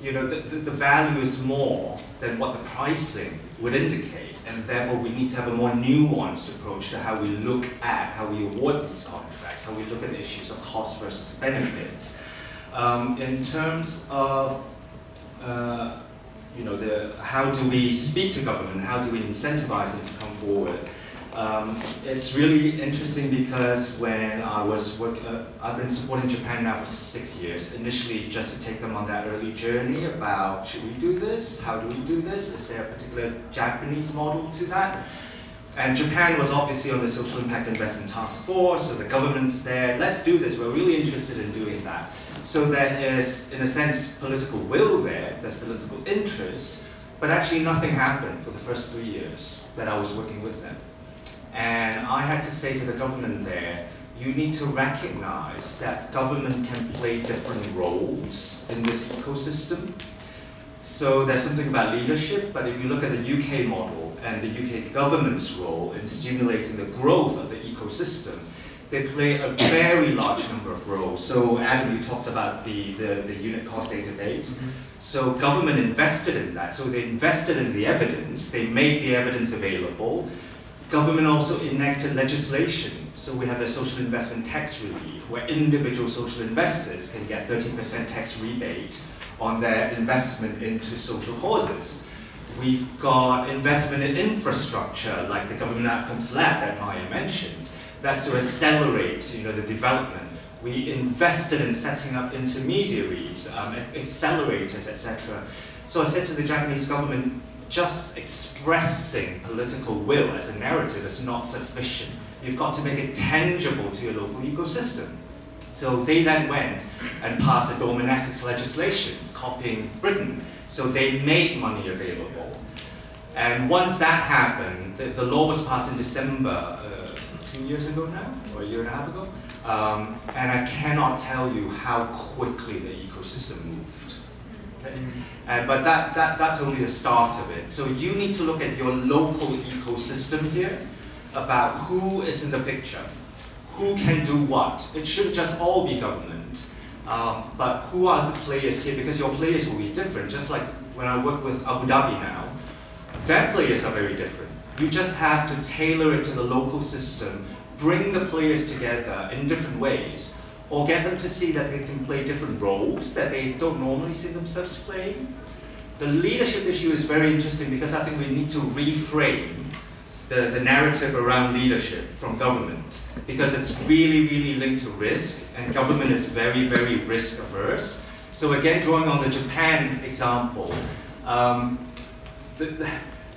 The value is more than what the pricing would indicate, and therefore we need to have a more nuanced approach to how we look at, how we award these contracts, how we look at the issues of cost versus benefits. In terms of how do we speak to government, how do we incentivize them to come forward? It's really interesting because when I was I've been supporting Japan now for 6 years, initially just to take them on that early journey about should we do this, how do we do this, is there a particular Japanese model to that? And Japan was obviously on the Social Impact Investment Task Force, so the government said, let's do this, we're really interested in doing that. So there is, in a sense, political will there, there's political interest, but actually nothing happened for the first 3 years that I was working with them. And I had to say to the government there, you need to recognize that government can play different roles in this ecosystem. So there's something about leadership, but if you look at the UK model and the UK government's role in stimulating the growth of the ecosystem, they play a very large number of roles. So Adam, you talked about the unit cost database. So government invested in that. So they invested in the evidence, they made the evidence available. Government also enacted legislation. So we have the social investment tax relief, where individual social investors can get 30% tax rebate on their investment into social causes. We've got investment in infrastructure, like the Government Outcomes Lab that Maya mentioned. That's to accelerate, the development. We invested in setting up intermediaries, accelerators, etc. So I said to the Japanese government, just expressing political will as a narrative is not sufficient. You've got to make it tangible to your local ecosystem. So they then went and passed the dormant assets legislation, copying Britain. So they made money available. And once that happened, the law was passed in December 2 years ago now, or a year and a half ago. And I cannot tell you how quickly the ecosystem moved. Okay? But that's only the start of it. So you need to look at your local ecosystem here, about who is in the picture, who can do what. It shouldn't just all be government, but who are the players here, because your players will be different. Just like when I work with Abu Dhabi now, their players are very different. You just have to tailor it to the local system, bring the players together in different ways, or get them to see that they can play different roles that they don't normally see themselves playing. The leadership issue is very interesting because I think we need to reframe the narrative around leadership from government, because it's really, really linked to risk, and government is very, very risk averse. So again, drawing on the Japan example, the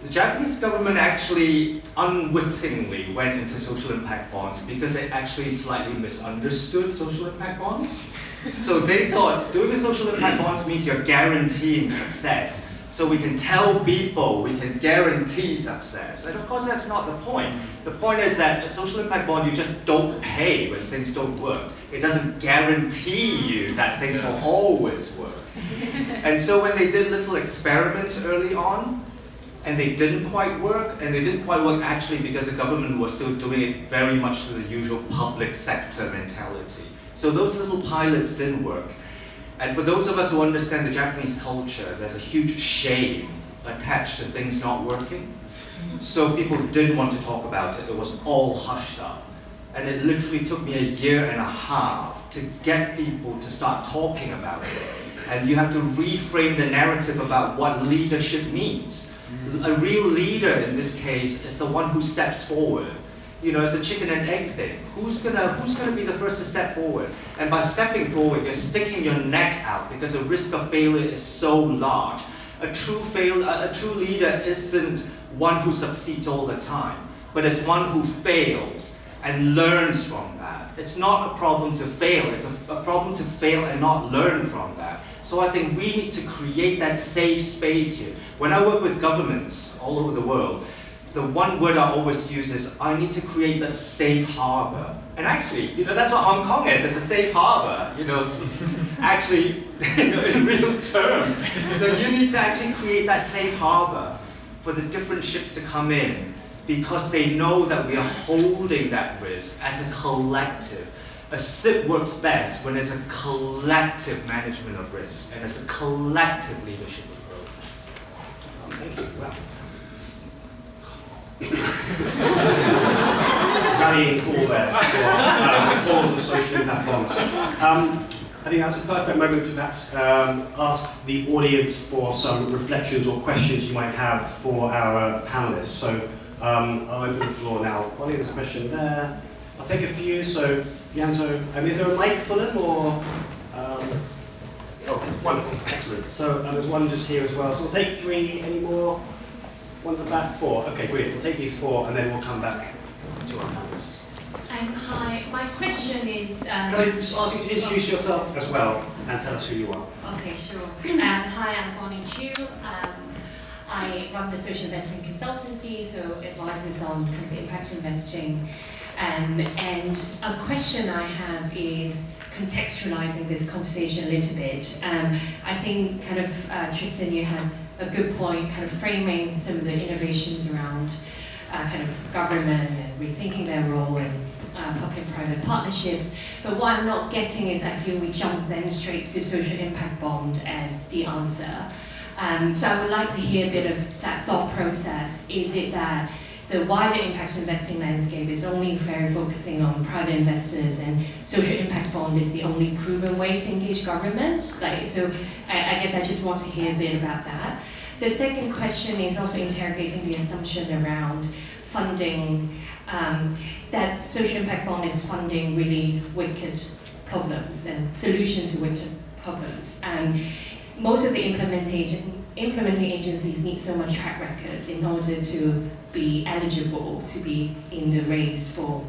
Japanese government actually unwittingly went into social impact bonds because they actually slightly misunderstood social impact bonds. So they thought doing a social impact bonds means you're guaranteeing success. So we can tell people we can guarantee success. And of course that's not the point. The point is that a social impact bond, you just don't pay when things don't work. It doesn't guarantee you that things will always work. And so when they did little experiments early on, and they didn't quite work, and they didn't quite work actually because the government was still doing it very much through the usual public sector mentality. So those little pilots didn't work. And for those of us who understand the Japanese culture, there's a huge shame attached to things not working. So people didn't want to talk about it. It was all hushed up. And it literally took me a year and a half to get people to start talking about it. And you have to reframe the narrative about what leadership means. A real leader in this case is the one who steps forward. It's a chicken and egg thing. Who's gonna be the first to step forward? And by stepping forward, you're sticking your neck out because the risk of failure is so large. A true leader isn't one who succeeds all the time, but it's one who fails and learns from that. It's not a problem to fail, it's a problem to fail and not learn from that. So I think we need to create that safe space here. When I work with governments all over the world, the one word I always use is, I need to create a safe harbor. And actually, that's what Hong Kong is. It's a safe harbor, actually, in real terms. So you need to actually create that safe harbor for the different ships to come in, because they know that we are holding that risk as a collective. A SIP works best when it's a collective management of risk, and it's a collective leadership approach. Thank you. Wow. Rallying call there for the cause of social impact bonds. I think that's a perfect moment to perhaps ask the audience for some reflections or questions you might have for our panelists. So I'll open the floor now. Ollie, there's a question there. I'll take a few. So Yanzo, is there a mic for them, or? Oh, wonderful, excellent. So there's one just here as well. So we'll take three. Any more? One at the back, 4. Okay, brilliant. We'll take these 4 and then we'll come back to our panelists. Hi, my question is... Can I just ask you to introduce yourself as well and tell us who you are? Okay, sure. Hi, I'm Bonnie Chu. I run the social investment consultancy, so advises on kind of impact investing. And a question I have is contextualizing this conversation a little bit. I think kind of, Tristan, you had a good point, kind of framing some of the innovations around kind of government and rethinking their role in public-private partnerships. But what I'm not getting is I feel we jump then straight to social impact bond as the answer. So I would like to hear a bit of that thought process. Is it that the wider impact investing landscape is only very focusing on private investors and social impact bond is the only proven way to engage government? So I guess I just want to hear a bit about that. The second question is also interrogating the assumption around funding, that social impact bond is funding really wicked problems and solutions to wicked problems. Most of the implementing agencies need so much track record in order to be eligible to be in the race for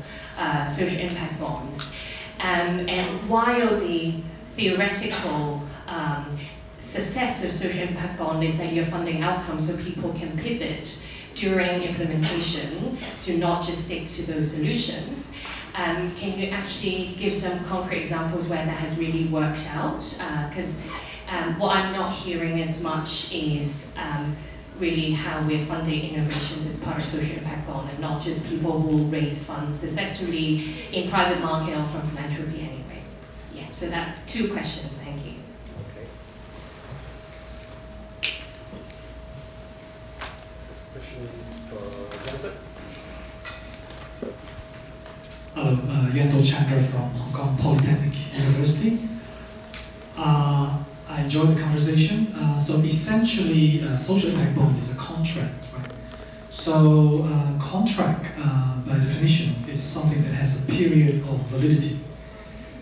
social impact bonds. And while the theoretical success of social impact bond is that you're funding outcomes so people can pivot during implementation to not just stick to those solutions, can you actually give some concrete examples where that has really worked out? Because what I'm not hearing as much is really how we're funding innovations as part of social impact bond and not just people who raise funds successfully in private market or from philanthropy anyway. Yeah, so that 2 questions, thank you. Okay. Question for Yanta? Hello, Yanto Chandra from Hong Kong Polytechnic University. I enjoyed the conversation. So essentially, social impact bond is a contract, right? So contract, by definition, is something that has a period of validity.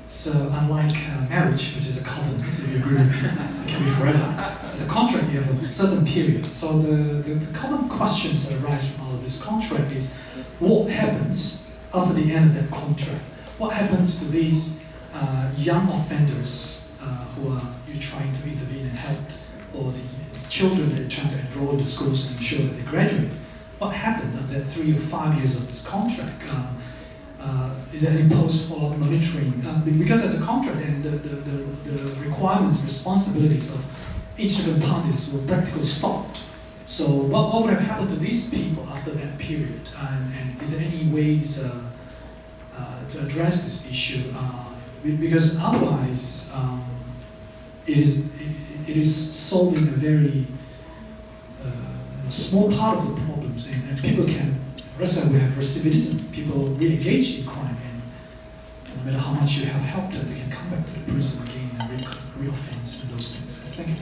So unlike marriage, which is a covenant, if you agree with me, it can be forever. As a contract, you have a certain period. So the common questions that arise from all of this contract is, what happens after the end of that contract? What happens to these young offenders who are you trying to intervene and help, or the children that you're trying to enroll in the schools and ensure that they graduate? What happened after 3 or 5 years of this contract? Is there any post-follow-up monitoring? Because as a contract, and the requirements, responsibilities of each different parties will practically stop. So what would have happened to these people after that period? And is there any ways to address this issue? Because otherwise, it is solving a very small part of the problems, and people can. Rest of we have recidivism. People re-engage in crime, and no matter how much you have helped them, they can come back to the prison again and re-offense and those things. Thank you.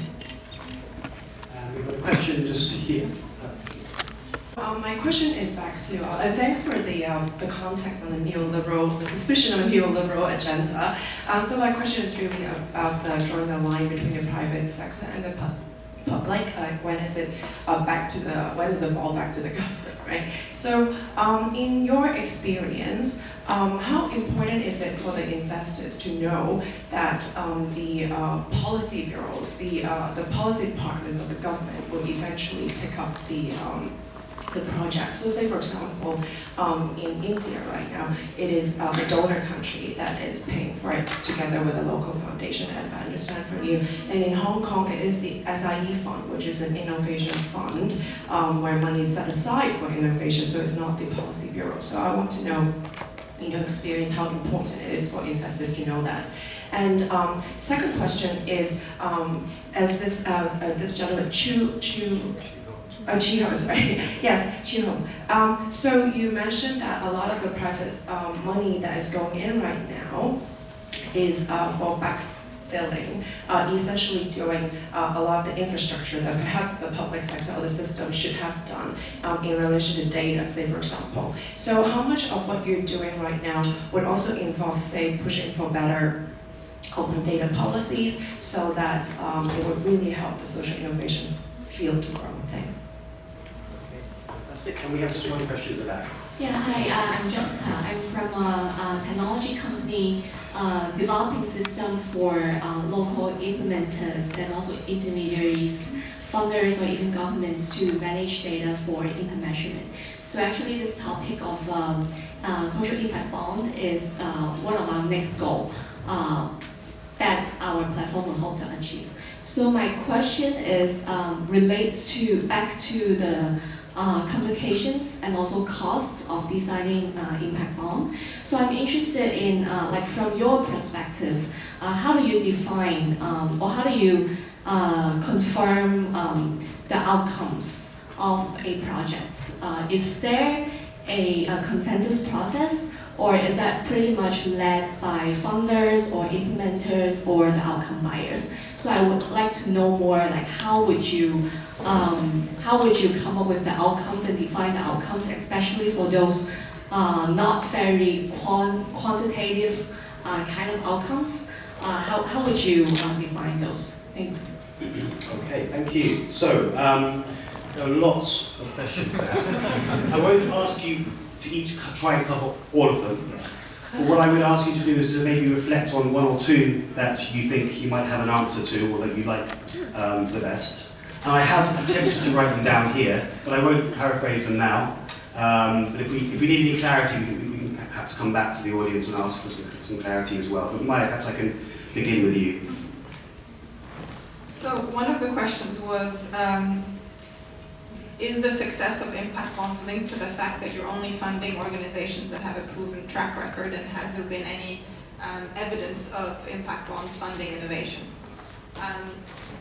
We've got a question just here. My question is back to you, and thanks for the context on the neoliberal, the suspicion of a neoliberal agenda. So my question is really about drawing the line between the private sector and the public. When is it when is the ball back to the government, right? So in your experience, how important is it for the investors to know that the policy bureaus, the policy departments of the government will eventually take up the project? So say, for example, in India right now, it is the donor country that is paying for it together with a local foundation, as I understand from you. And in Hong Kong, it is the SIE fund, which is an innovation fund where money is set aside for innovation, so it's not the policy bureau. So I want to know, in your experience, how important it is for investors to know that. And second question is, as this gentleman, Chih Hoong, sorry. Yes, Chih Hoong. So you mentioned that a lot of the private money that is going in right now is for backfilling, essentially doing a lot of the infrastructure that perhaps the public sector or the system should have done in relation to data, say, for example. So how much of what you're doing right now would also involve, say, pushing for better open data policies so that it would really help the social innovation field to grow? Thanks. Fantastic. And we have just one question at the back. Yeah, hi, I'm Jessica. I'm from a technology company developing system for local implementers and also intermediaries, funders, or even governments to manage data for impact measurement. So actually this topic of social impact bond is one of our next goals that our platform will hope to achieve. So my question is relates back to the complications and also costs of designing impact bond. So I'm interested in, like from your perspective, how do you define or how do you confirm the outcomes of a project? Is there a consensus process, or is that pretty much led by funders or implementers or the outcome buyers? So I would like to know more, like how would you come up with the outcomes and define the outcomes, especially for those not very quantitative kind of outcomes? How would you define those? Thanks. Okay, thank you. So, there are lots of questions there. I won't ask you to each try and cover all of them. But what I would ask you to do is to maybe reflect on one or two that you think you might have an answer to or that you like the best. And I have attempted to write them down here, but I won't paraphrase them now. But if we need any clarity, we can perhaps come back to the audience and ask for some clarity as well. But Maya, perhaps I can begin with you. So one of the questions was, is the success of impact bonds linked to the fact that you're only funding organizations that have a proven track record, and has there been any evidence of impact bonds funding innovation?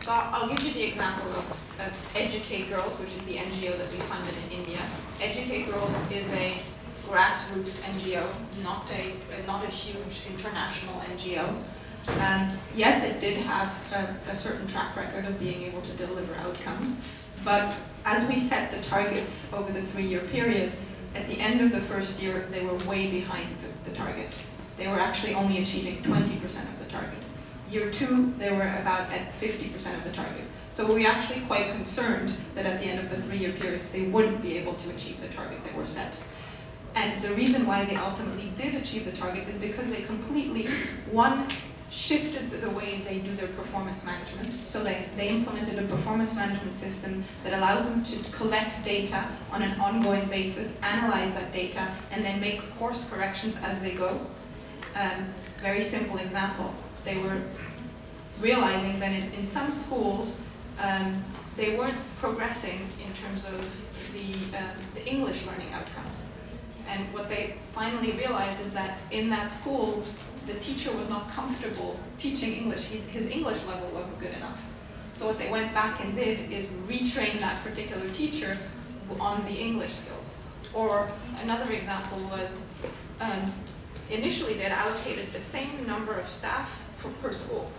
So I'll give you the example of Educate Girls, which is the NGO that we funded in India. Educate Girls is a grassroots NGO, not a huge international NGO. Yes, it did have a certain track record of being able to deliver outcomes, but as we set the targets over the 3-year period, at the end of the first year, they were way behind the target. They were actually only achieving 20% of the target. Year 2, they were about at 50% of the target. So we were actually quite concerned that at the end of the 3-year periods, they wouldn't be able to achieve the target that were set. And the reason why they ultimately did achieve the target is because they completely, shifted the way they do their performance management. So they implemented a performance management system that allows them to collect data on an ongoing basis, analyze that data, and then make course corrections as they go. Very simple example. They were realizing that in some schools, they weren't progressing in terms of the English learning outcomes. And what they finally realized is that in that school, the teacher was not comfortable teaching English. His English level wasn't good enough. So what they went back and did is retrain that particular teacher on the English skills. Or another example was, initially they had allocated the same number of staff per school,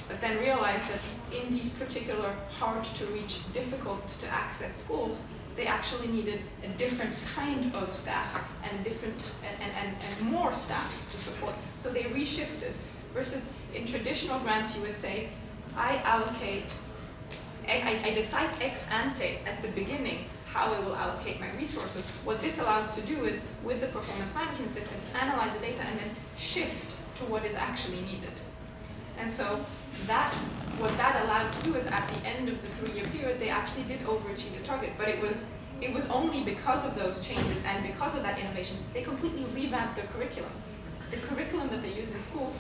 but then realized that in these particular hard-to-reach, difficult-to-access schools, they actually needed a different kind of staff and a different and more staff to support. So they reshifted. Versus in traditional grants, you would say, I decide ex ante at the beginning how I will allocate my resources. What this allows to do is, with the performance management system, analyze the data and then shift to what is actually needed. And so what that allowed to do is, at the end of the 3-year period, they actually did overachieve the target. But it was only because of those changes and because of that innovation, they completely revamped their curriculum. The curriculum that they use in school,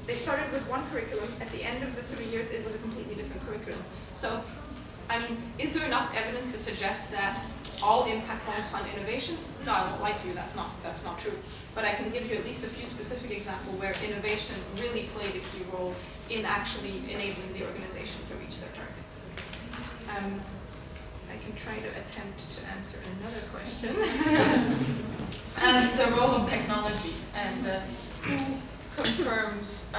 they started with one curriculum. At the end of the 3 years, it was a completely different curriculum. So, I mean, is there enough evidence to suggest that all impact bonds fund innovation? No, I won't lie to you, that's not true. But I can give you at least a few specific examples where innovation really played a key role in actually enabling the organization to reach their targets. I can try to attempt to answer another question. The role of technology and who confirms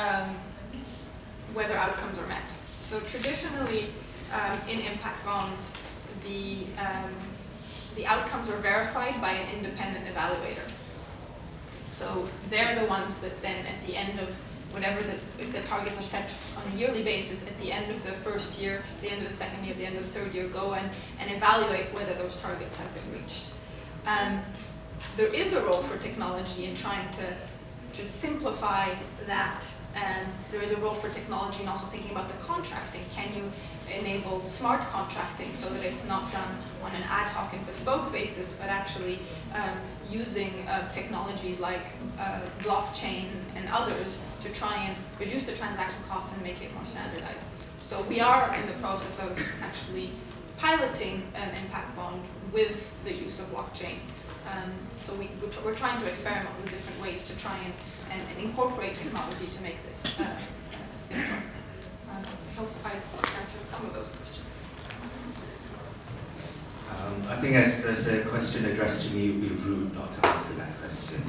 whether outcomes are met. So traditionally, in impact bonds, the outcomes are verified by an independent evaluator. So they're the ones that then, at the end of if the targets are set on a yearly basis, at the end of the first year, the end of the second year, the end of the third year, go and evaluate whether those targets have been reached. There is a role for technology in trying to simplify that, and there is a role for technology in also thinking about the contracting. Can you enable smart contracting so that it's not done on an ad hoc and bespoke basis, but actually using technologies like blockchain and others to try and reduce the transaction costs and make it more standardized. So we are in the process of actually piloting an impact bond with the use of blockchain. So we're trying to experiment with different ways to try and incorporate technology to make this simpler. I hope I answered some of those questions. I think as there's a question addressed to me, it would be rude not to answer that question.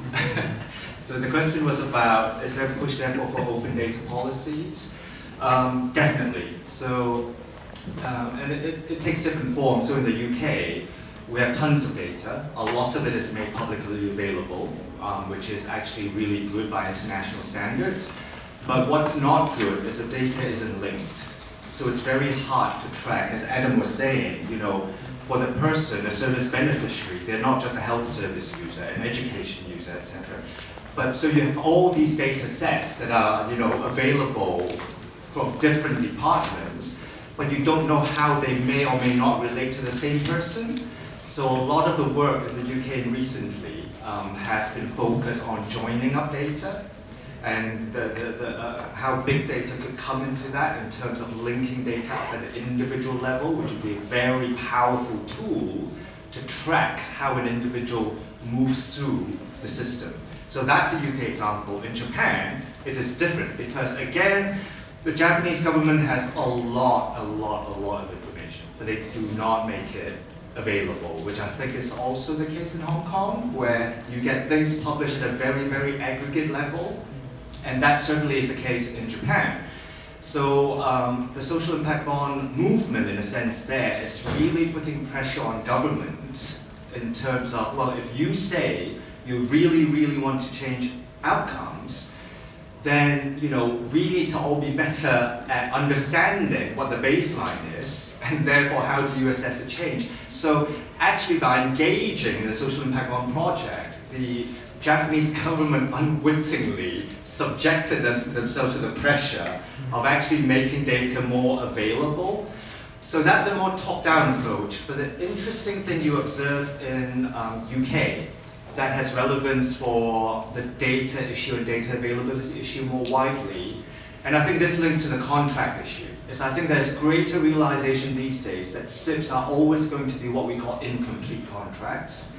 So the question was about, is there a push therefore for open data policies? Definitely. So, and it takes different forms. So in the UK, we have tons of data. A lot of it is made publicly available, which is actually really good by international standards. But what's not good is the data isn't linked. So it's very hard to track. As Adam was saying, you know, for the person, the service beneficiary, they're not just a health service user, an education user, etc. But so you have all these data sets that are, you know, available from different departments, but you don't know how they may or may not relate to the same person. So a lot of the work in the UK recently has been focused on joining up data and how big data could come into that in terms of linking data up at an individual level, which would be a very powerful tool to track how an individual moves through the system. So that's a UK example. In Japan, it is different because, again, the Japanese government has a lot of information, but they do not make it available, which I think is also the case in Hong Kong, where you get things published at a very aggregate level, and that certainly is the case in Japan. So the social impact bond movement, in a sense, there is really putting pressure on governments in terms of, well, if you say you really want to change outcomes, then, you know, we need to all be better at understanding what the baseline is, and therefore how do you assess the change. So actually by engaging in the social impact bond project, the Japanese government unwittingly subjected themselves to the pressure of actually making data more available. So that's a more top-down approach. But the interesting thing you observe in UK that has relevance for the data issue and data availability issue more widely, and I think this links to the contract issue, is I think there's greater realization these days that SIPs are always going to be what we call incomplete contracts.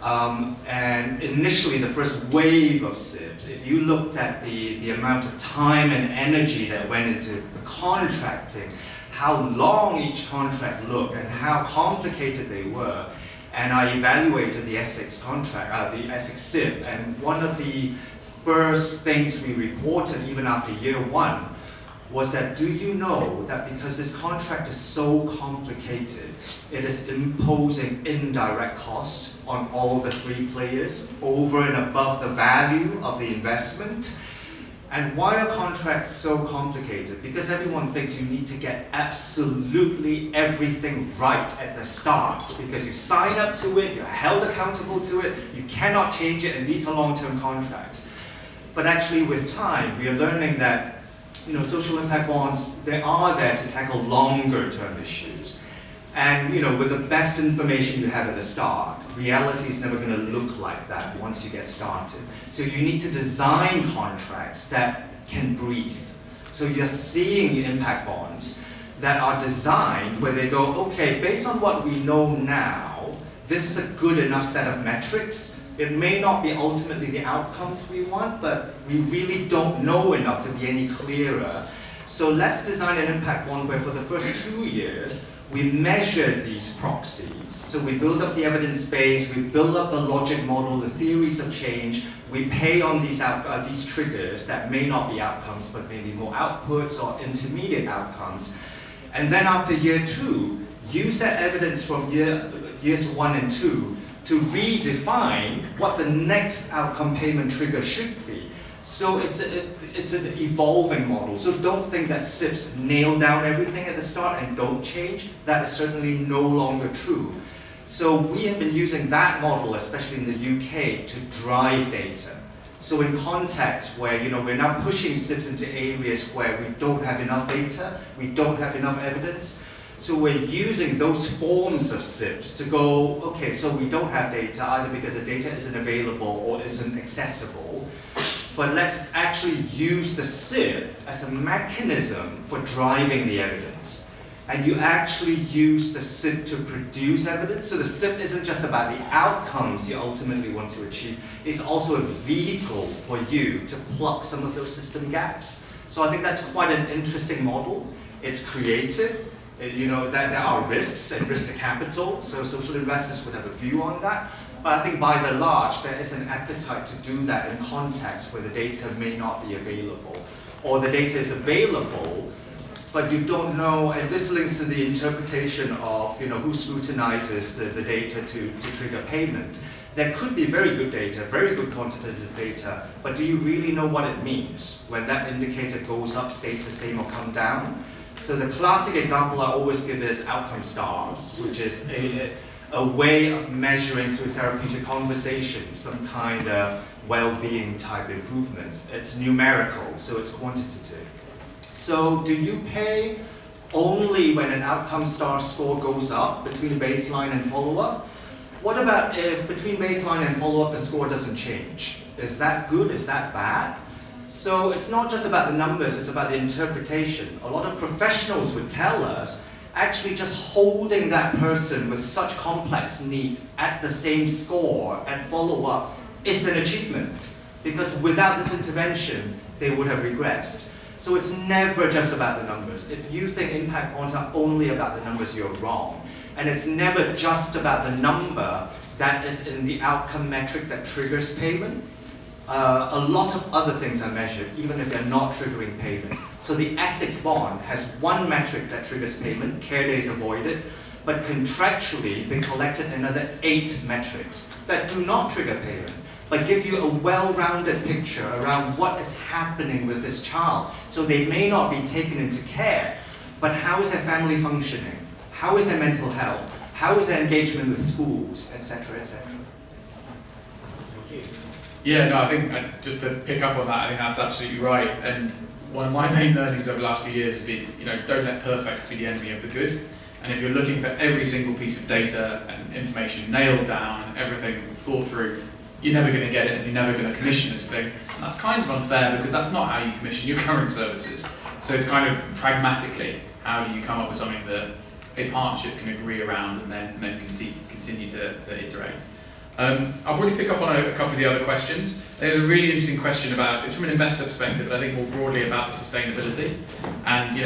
And initially, the first wave of SIPs, if you looked at the amount of time and energy that went into the contracting, how long each contract looked and how complicated they were, and I evaluated the Essex contract, the Essex SIP, and one of the first things we reported even after year one was that, do you know that because this contract is so complicated, it is imposing indirect cost on all the three players over and above the value of the investment? And why are contracts so complicated? Because everyone thinks you need to get absolutely everything right at the start, because you sign up to it, you're held accountable to it, you cannot change it, and these are long-term contracts. But actually with time, we are learning that, you know, social impact bonds, they are there to tackle longer-term issues. And, you know, with the best information you have at the start, reality is never going to look like that once you get started. So you need to design contracts that can breathe. So you're seeing impact bonds that are designed where they go, okay, based on what we know now, this is a good enough set of metrics. It may not be ultimately the outcomes we want, but we really don't know enough to be any clearer. So let's design an impact bond where for the first 2 years, we measure these proxies. So we build up the evidence base, we build up the logic model, the theories of change, we pay on these triggers that may not be outcomes, but maybe more outputs or intermediate outcomes. And then after year 2, use that evidence from years 1 and 2 to redefine what the next outcome payment trigger should be. So it's an evolving model. So don't think that SIPs nail down everything at the start and don't change. That is certainly no longer true. So we have been using that model, especially in the UK, to drive data. So in contexts where we're now pushing SIPs into areas where we don't have enough data, we don't have enough evidence. So we're using those forms of SIPs to go, okay, so we don't have data either because the data isn't available or isn't accessible. But let's actually use the SIP as a mechanism for driving the evidence. And you actually use the SIP to produce evidence. So the SIP isn't just about the outcomes you ultimately want to achieve. It's also a vehicle for you to plug some of those system gaps. So I think that's quite an interesting model. It's creative. There are risks and risk to capital. So social investors would have a view on that. But I think by and large, there is an appetite to do that in contexts where the data may not be available. Or the data is available, but you don't know, and this links to the interpretation of who scrutinizes the data to trigger payment. There could be very good data, very good quantitative data, but do you really know what it means when that indicator goes up, stays the same, or come down? So the classic example I always give is outcome stars, which is a way of measuring through therapeutic conversation some kind of well-being type improvements. It's numerical, so it's quantitative. So do you pay only when an outcome star score goes up between baseline and follow-up? What about if between baseline and follow-up the score doesn't change? Is that good? Is that bad? So it's not just about the numbers, it's about the interpretation. A lot of professionals would tell us actually just holding that person with such complex needs at the same score and follow-up is an achievement, because without this intervention, they would have regressed. So it's never just about the numbers. If you think impact bonds are only about the numbers, you're wrong. And it's never just about the number that is in the outcome metric that triggers payment. A lot of other things are measured, even if they're not triggering payment. So the Essex bond has one metric that triggers payment, care days avoided, but contractually they collected another 8 metrics that do not trigger payment, but give you a well-rounded picture around what is happening with this child. So they may not be taken into care, but how is their family functioning? How is their mental health? How is their engagement with schools, etc., etc.? Yeah, no, I think just to pick up on that, I think that's absolutely right. And one of my main learnings over the last few years has been, don't let perfect be the enemy of the good. And if you're looking for every single piece of data and information nailed down and everything thought through, you're never going to get it and you're never going to commission this thing. And that's kind of unfair because that's not how you commission your current services. So it's kind of pragmatically, how do you come up with something that a partnership can agree around and then continue to iterate. I'll probably pick up on a couple of the other questions. There's a really interesting question about, it's from an investor perspective, but I think more broadly about the sustainability. And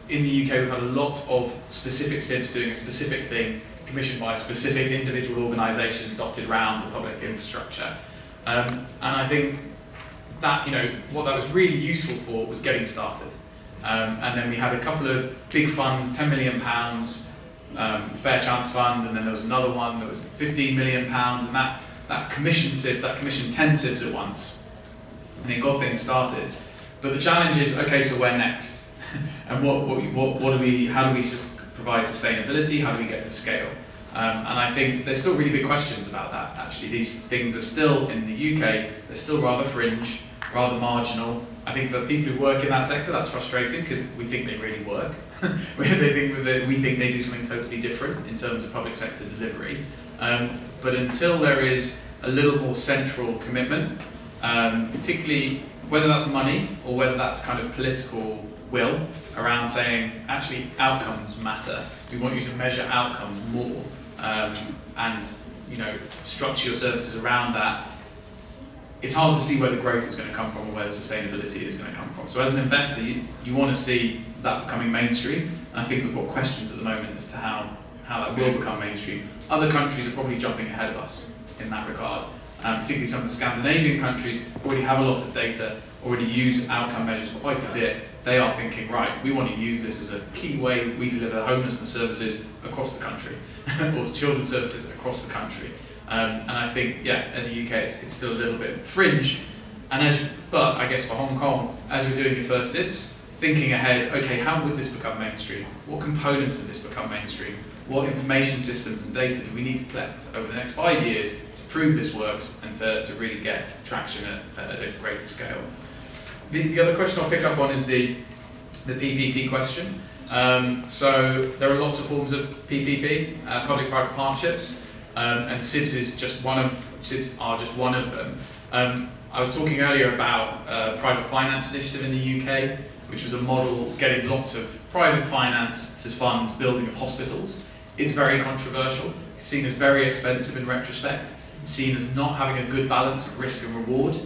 in the UK we've had a lot of specific SIBs doing a specific thing, commissioned by a specific individual organisation dotted around the public infrastructure. And I think that, what that was really useful for was getting started. And then we had a couple of big funds, £10 million, Fair Chance Fund, and then there was another one that was £15 million, and that commissioned SIBs, that commissioned 10 SIBs at once. And it got things started. But the challenge is, okay, so where next? And how do we provide sustainability? How do we get to scale? And I think there's still really big questions about that, actually. These things are still, in the UK, they're still rather fringe, rather marginal. I think for people who work in that sector, that's frustrating because we think they really work. we think they do something totally different in terms of public sector delivery. But until there is a little more central commitment, particularly whether that's money or whether that's kind of political will around saying, actually, outcomes matter. We want you to measure outcomes more and structure your services around that. It's hard to see where the growth is going to come from or where the sustainability is going to come from. So as an investor, you want to see that becoming mainstream. And I think we've got questions at the moment as to how that will become mainstream. Other countries are probably jumping ahead of us in that regard. Particularly some of the Scandinavian countries already have a lot of data, already use outcome measures quite a bit. They are thinking, right, we want to use this as a key way we deliver homelessness services across the country, or children's services across the country. And I think, in the UK it's still a little bit fringe, But I guess for Hong Kong, as you're doing your first SIBs, thinking ahead, okay, how would this become mainstream? What components of this become mainstream? What information systems and data do we need to collect over the next 5 years to prove this works and to really get traction at a greater scale? The other question I'll pick up on is the PPP question. So there are lots of forms of PPP, public-private partnerships, and SIBs are just one of them. I was talking earlier about a private finance initiative in the UK, which was a model getting lots of private finance to fund building of hospitals. It's very controversial. It's seen as very expensive in retrospect. It's seen as not having a good balance of risk and reward.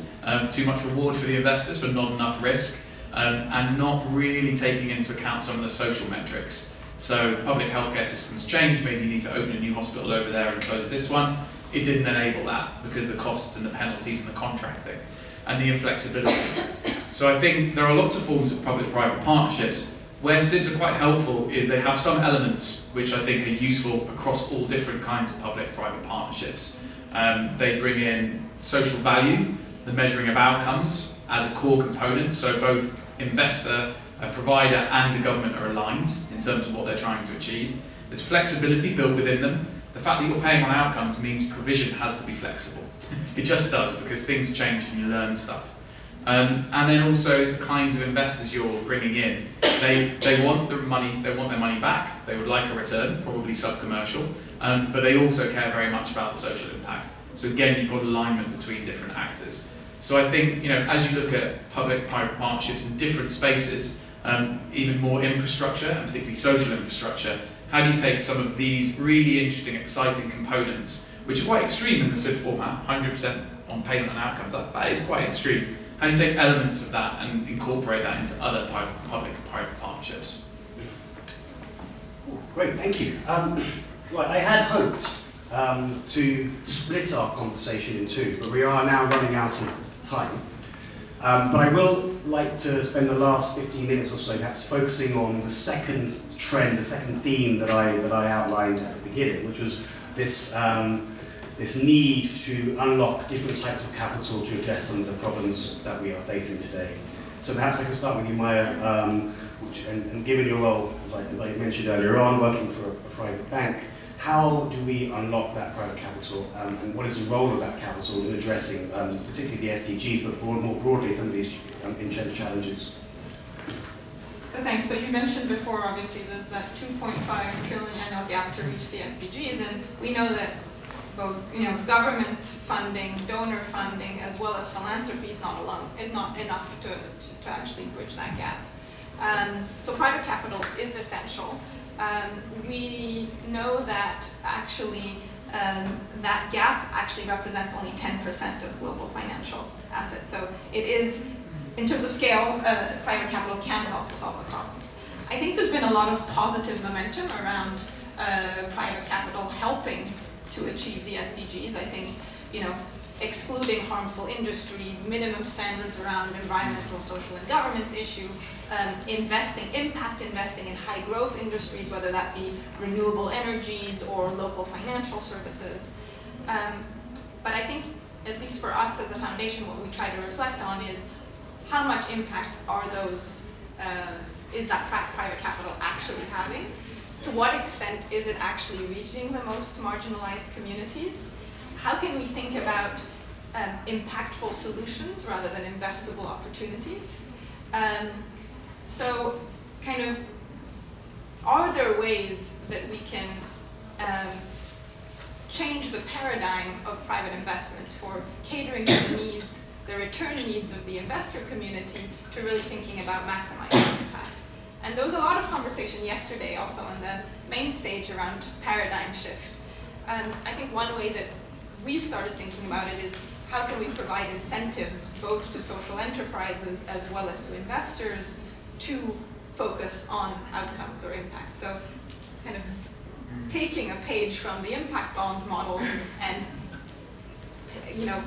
Too much reward for the investors, but not enough risk, and not really taking into account some of the social metrics. So public healthcare systems change. Maybe you need to open a new hospital over there and close this one. It didn't enable that because of the costs and the penalties and the contracting and the inflexibility. So I think there are lots of forms of public-private partnerships. Where SIBs are quite helpful is they have some elements which I think are useful across all different kinds of public-private partnerships. They bring in social value, the measuring of outcomes as a core component, so both investor, provider and the government are aligned in terms of what they're trying to achieve. There's flexibility built within them. The fact that you're paying on outcomes means provision has to be flexible. It just does, because things change and you learn stuff. And then also the kinds of investors you're bringing in. They want their money back. They would like a return, probably sub-commercial, but they also care very much about the social impact. So again, you've got alignment between different actors. So I think, as you look at public-private partnerships in different spaces, even more infrastructure, and particularly social infrastructure, how do you take some of these really interesting, exciting components, which are quite extreme in the SIB format, 100% on payment and outcomes, that is quite extreme. How do you take elements of that and incorporate that into other public-private partnerships? Great, thank you. Right, I had hoped to split our conversation in two, but we are now running out of time. But I will like to spend the last 15 minutes or so perhaps focusing on the second trend, the second theme that I outlined at the beginning, which was this this need to unlock different types of capital to address some of the problems that we are facing today. So perhaps I can start with you, Maya, and given your role, as I mentioned earlier on, working for a private bank, how do we unlock that private capital, and what is the role of that capital in addressing particularly the SDGs, but more broadly some of these entrenched challenges? So thanks. So you mentioned before, obviously, there's that 2.5 trillion annual gap to reach the SDGs, and we know that both, government funding, donor funding, as well as philanthropy is not enough to actually bridge that gap. So private capital is essential. We know that actually that gap actually represents only 10% of global financial assets. So it is, in terms of scale, private capital can help to solve the problems. I think there's been a lot of positive momentum around private capital helping to achieve the SDGs. I think, excluding harmful industries, minimum standards around environmental, social, and governance issue, impact investing in high growth industries, whether that be renewable energies or local financial services. But I think, at least for us as a foundation, what we try to reflect on is how much impact are those, is that private capital actually having? To what extent is it actually reaching the most marginalized communities? How can we think about impactful solutions rather than investable opportunities? So are there ways that we can change the paradigm of private investments for catering to the needs, the return needs of the investor community, to really thinking about maximizing impact? And there was a lot of conversation yesterday also on the main stage around paradigm shift. I think one way that we've started thinking about it is how can we provide incentives both to social enterprises as well as to investors to focus on outcomes or impact. So taking a page from the impact bond models and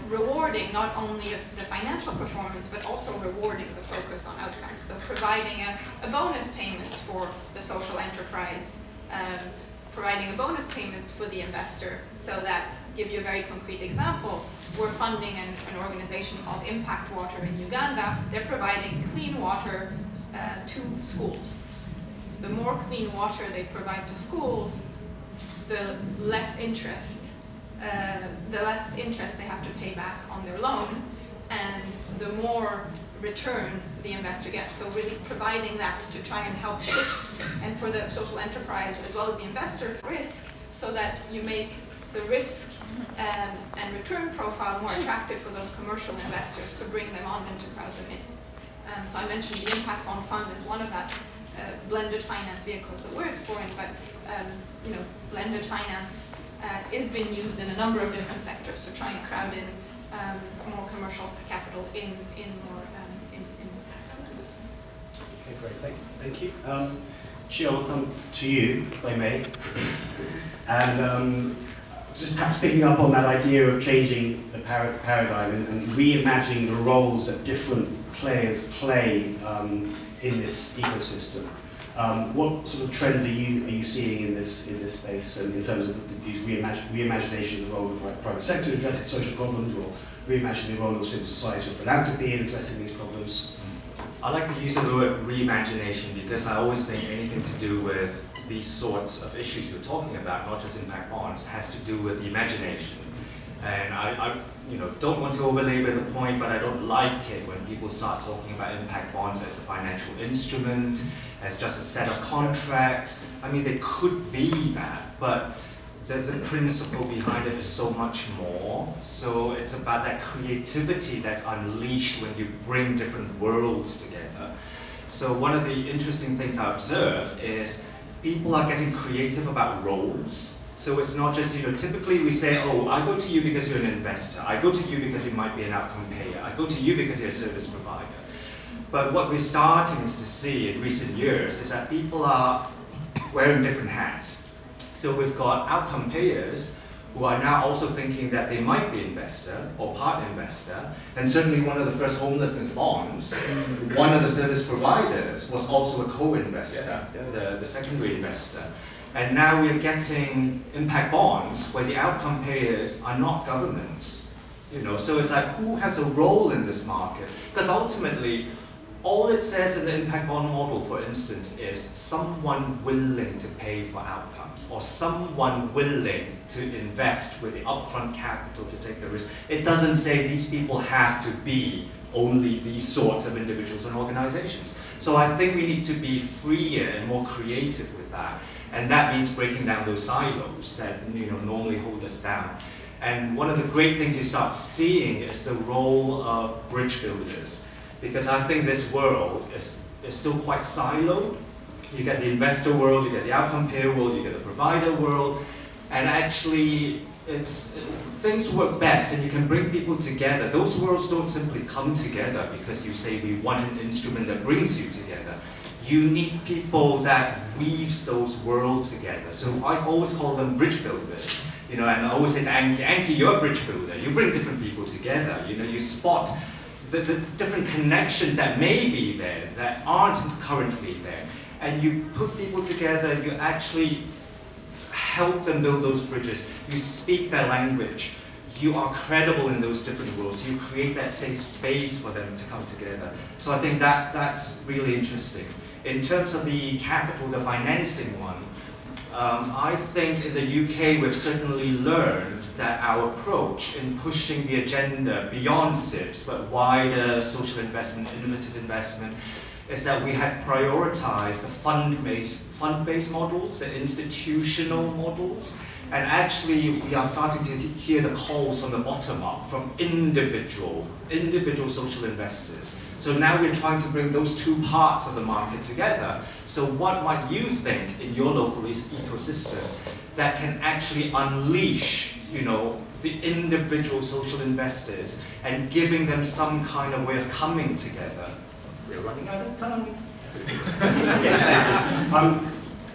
rewarding not only the financial performance, but also rewarding the focus on outcomes. So providing a bonus payments for the social enterprise, providing a bonus payment for the investor. So that, give you a very concrete example, we're funding an organization called Impact Water in Uganda. They're providing clean water to schools. The more clean water they provide to schools, the less interest they have to pay back on their loan, and the more return the investor gets. So really providing that to try and help shift, and for the social enterprise as well as the investor, risk, so that you make the risk and return profile more attractive for those commercial investors to bring them on and to crowd them in. So I mentioned the Impact Bond Fund is one of that blended finance vehicles that we're exploring, but blended finance is being used in a number of different sectors to try and crowd in more commercial capital in more investments. Okay, great. Thank you. Chih, I'll come to you, if I may. And just perhaps picking up on that idea of changing the paradigm and reimagining the roles that different players play in this ecosystem. What sort of trends are you seeing in this space, and in terms of these reimagination of the role of the private sector in addressing social problems, or reimagining the role of civil society or philanthropy in addressing these problems? I like to use the word reimagination because I always think anything to do with these sorts of issues we're talking about, not just impact bonds, has to do with the imagination. And I don't want to overlabor the point, but I don't like it when people start talking about impact bonds as a financial instrument, as just a set of contracts. I mean, they could be that, but the principle behind it is so much more. So it's about that creativity that's unleashed when you bring different worlds together. So one of the interesting things I observe is people are getting creative about roles. So it's not just, typically we say, oh, I go to you because you're an investor. I go to you because you might be an outcome payer. I go to you because you're a service provider. But what we're starting to see in recent years is that people are wearing different hats. So we've got outcome payers who are now also thinking that they might be investor or part investor. And certainly one of the first homelessness bonds, one of the service providers was also a co-investor, the secondary investor. And now we're getting impact bonds where the outcome payers are not governments. So it's like, who has a role in this market? Because ultimately, all it says in the impact bond model, for instance, is someone willing to pay for outcomes, or someone willing to invest with the upfront capital to take the risk. It doesn't say these people have to be only these sorts of individuals and organizations. So I think we need to be freer and more creative with that. And that means breaking down those silos that normally hold us down. And one of the great things you start seeing is the role of bridge builders. Because I think this world is still quite siloed. You get the investor world, you get the outcome payer world, you get the provider world, and actually things work best and you can bring people together. Those worlds don't simply come together because you say we want an instrument that brings you together. You need people that weaves those worlds together. So I always call them bridge builders. And I always say to Anki, you're a bridge builder. You bring different people together. You spot the different connections that may be there, that aren't currently there. And you put people together, you actually help them build those bridges. You speak their language. You are credible in those different worlds. You create that safe space for them to come together. So I think that's really interesting. In terms of the capital, the financing one, I think in the UK we've certainly learned that our approach in pushing the agenda beyond SIPs, but wider social investment, innovative investment, is that we have prioritized the fund-based models, the institutional models, and actually we are starting to hear the calls from the bottom up, from individual social investors. So now we're trying to bring those two parts of the market together. So what might you think in your local ecosystem that can actually unleash, the individual social investors and giving them some kind of way of coming together? We're running out of time.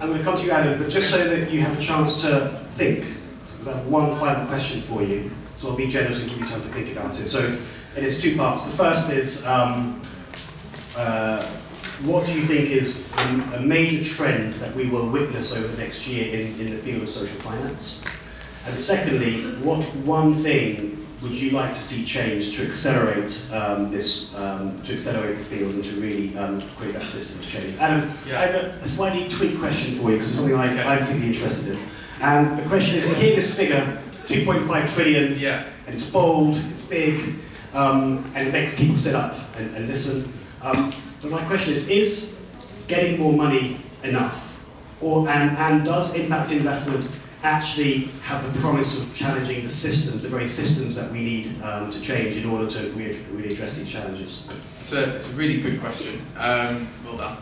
I'm going to come to you, Adam, but just so that you have a chance to think, so I have one final question for you. So I'll be generous and give you time to think about it. So it is two parts. The first is what do you think is a major trend that we will witness over the next year in the field of social finance? And secondly, what one thing would you like to see change to accelerate to accelerate the field and to really create that system change? Adam, Yeah. I have a slightly tweaked question for you because it's something I'm particularly interested in. And the question is, we hear this figure, 2.5 trillion, Yeah. and it's bold, it's big, and it makes people sit up and listen. But my question is getting more money enough? And does impact investment actually have the promise of challenging the systems, the very systems that we need to change in order to really address these challenges? It's a really good question. Well done.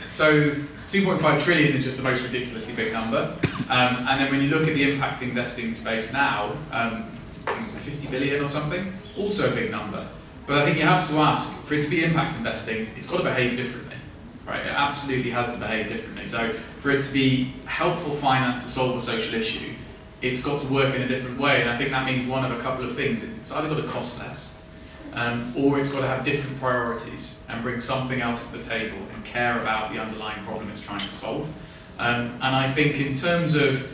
So 2.5 trillion is just the most ridiculously big number. And then when you look at the impact investing space now, I think it's 50 billion or something, also a big number. But I think you have to ask, for it to be impact investing, it's got to behave differently, right? It absolutely has to behave differently. So for it to be helpful finance to solve a social issue, it's got to work in a different way. And I think that means one of a couple of things. It's either got to cost less, or it's got to have different priorities and bring something else to the table and care about the underlying problem it's trying to solve. And I think in terms of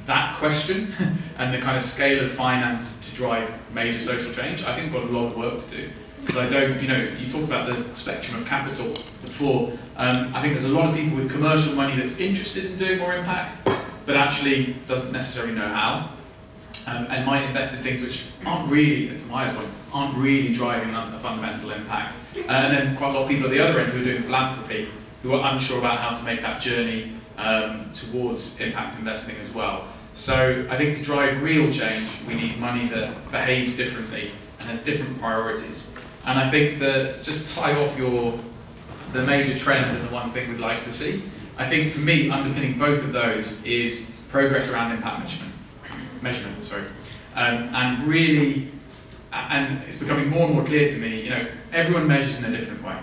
that question and the kind of scale of finance to drive major social change, I think we've got a lot of work to do. Because I don't, you talked about the spectrum of capital before. I think there's a lot of people with commercial money that's interested in doing more impact, but actually doesn't necessarily know how. And might invest in things which aren't really, to Maya's point, aren't really driving a fundamental impact. And then quite a lot of people at the other end who are doing philanthropy, who are unsure about how to make that journey towards impact investing as well. So I think to drive real change, we need money that behaves differently and has different priorities. And I think to just tie off the major trend and the one thing we'd like to see, I think for me, underpinning both of those is progress around impact measurement. And really, and it's becoming more and more clear to me, everyone measures in a different way.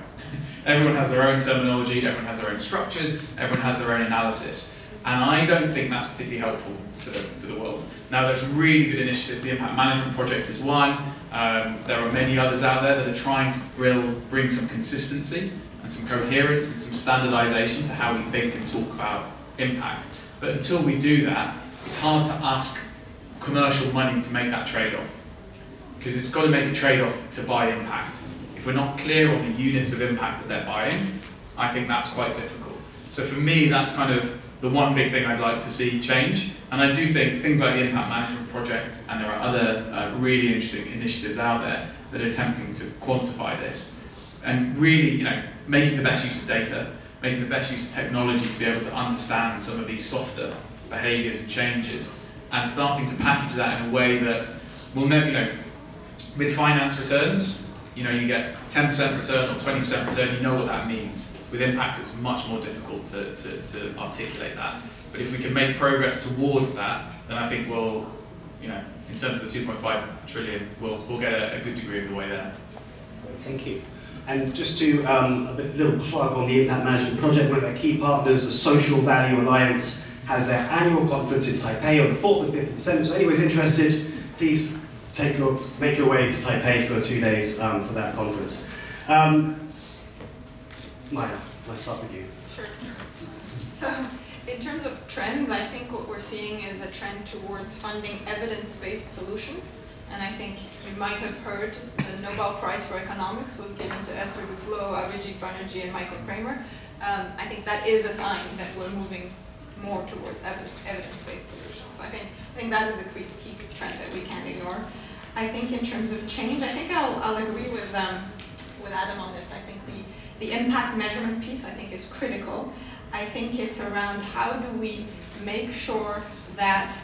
Everyone has their own terminology, everyone has their own structures, everyone has their own analysis. And I don't think that's particularly helpful to the world. Now, there's some really good initiatives. The Impact Management Project is one. There are many others out there that are trying to bring some consistency and some coherence and some standardization to how we think and talk about impact. But until we do that, it's hard to ask commercial money to make that trade-off. Because it's got to make a trade-off to buy impact. If we're not clear on the units of impact that they're buying, I think that's quite difficult. So for me, that's kind of the one big thing I'd like to see change. And I do think things like the Impact Management Project, and there are other really interesting initiatives out there that are attempting to quantify this, and really, making the best use of data, making the best use of technology to be able to understand some of these softer behaviours and changes, and starting to package that in a way that will never, with finance returns, you get 10% return or 20% return, you know what that means. With impact, it's much more difficult to articulate that. But if we can make progress towards that, then I think we'll, in terms of the 2.5 trillion, we'll get a good degree of the way there. Thank you. And just to a little plug on the Impact Management Project, one of their key partners, the Social Value Alliance, has their annual conference in Taipei on the 4th and 5th of December. So anyone who's interested, please make your way to Taipei for 2 days for that conference. Maya, let's start with you. Sure. So, in terms of trends, I think what we're seeing is a trend towards funding evidence-based solutions. And I think you might have heard the Nobel Prize for Economics was given to Esther Duflo, Abhijit Banerjee, and Michael Kramer. I think that is a sign that we're moving more towards evidence-based solutions. So I think that is a key trend that we can't ignore. I think in terms of change, I think I'll agree with Adam on this. I think the impact measurement piece, I think, is critical. I think it's around how do we make sure that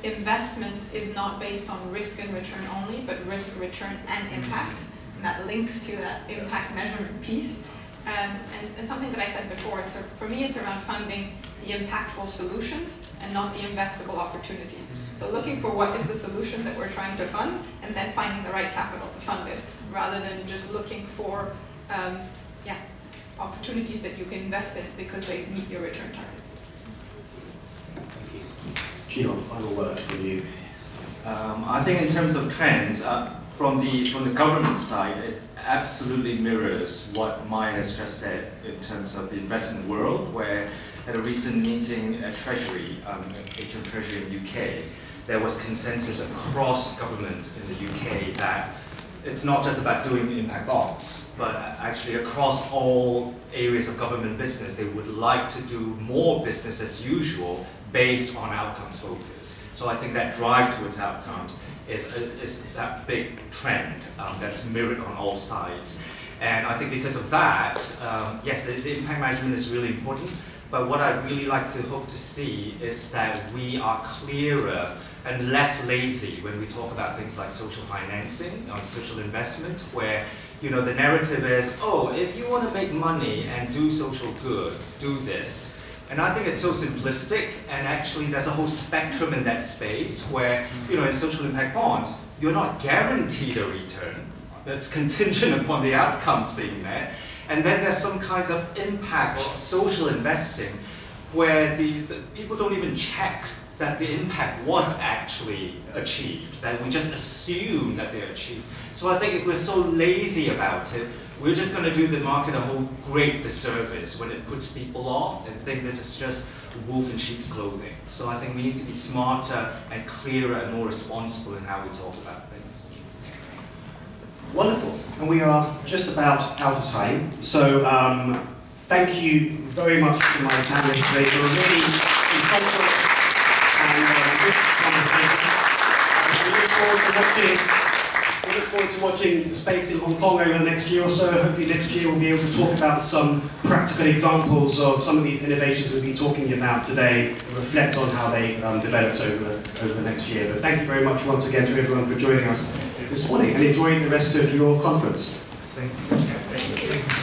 investment is not based on risk and return only, but risk, return, and impact. And that links to that impact measurement piece. And something that I said before, for me, it's around funding the impactful solutions and not the investable opportunities. So looking for what is the solution that we're trying to fund, and then finding the right capital to fund it, rather than just looking for opportunities that you can invest in because they meet your return targets. Chih Hoong, final word from you. I think in terms of trends, from the government side, absolutely mirrors what Maya has just said in terms of the investment world, where at a recent meeting at Treasury, HM Treasury in the UK, there was consensus across government in the UK that it's not just about doing impact bonds, but actually across all areas of government business, they would like to do more business as usual based on outcomes focus. So I think that drive towards outcomes is that big trend that's mirrored on all sides. And I think because of that, yes, the impact management is really important, but what I'd really like to hope to see is that we are clearer and less lazy when we talk about things like social financing, social investment, where the narrative is, oh, if you want to make money and do social good, do this. And I think it's so simplistic, and actually there's a whole spectrum in that space where, in social impact bonds, you're not guaranteed a return. It's contingent upon the outcomes being met. And then there's some kinds of impact or social investing where the people don't even check that the impact was actually achieved, that we just assume that they're achieved. So I think if we're so lazy about it, we're just going to do the market a whole great disservice when it puts people off and think this is just wolf in sheep's clothing. So I think we need to be smarter and clearer and more responsible in how we talk about things. Wonderful. And we are just about out of time. So thank you very much to my panelists today for a really insightful and rich conversation. We look forward to watching the space in Hong Kong over the next year or so. Hopefully next year we'll be able to talk about some practical examples of some of these innovations we've been talking about today and reflect on how they've developed over the next year. But thank you very much once again to everyone for joining us this morning, and enjoy the rest of your conference. Thanks.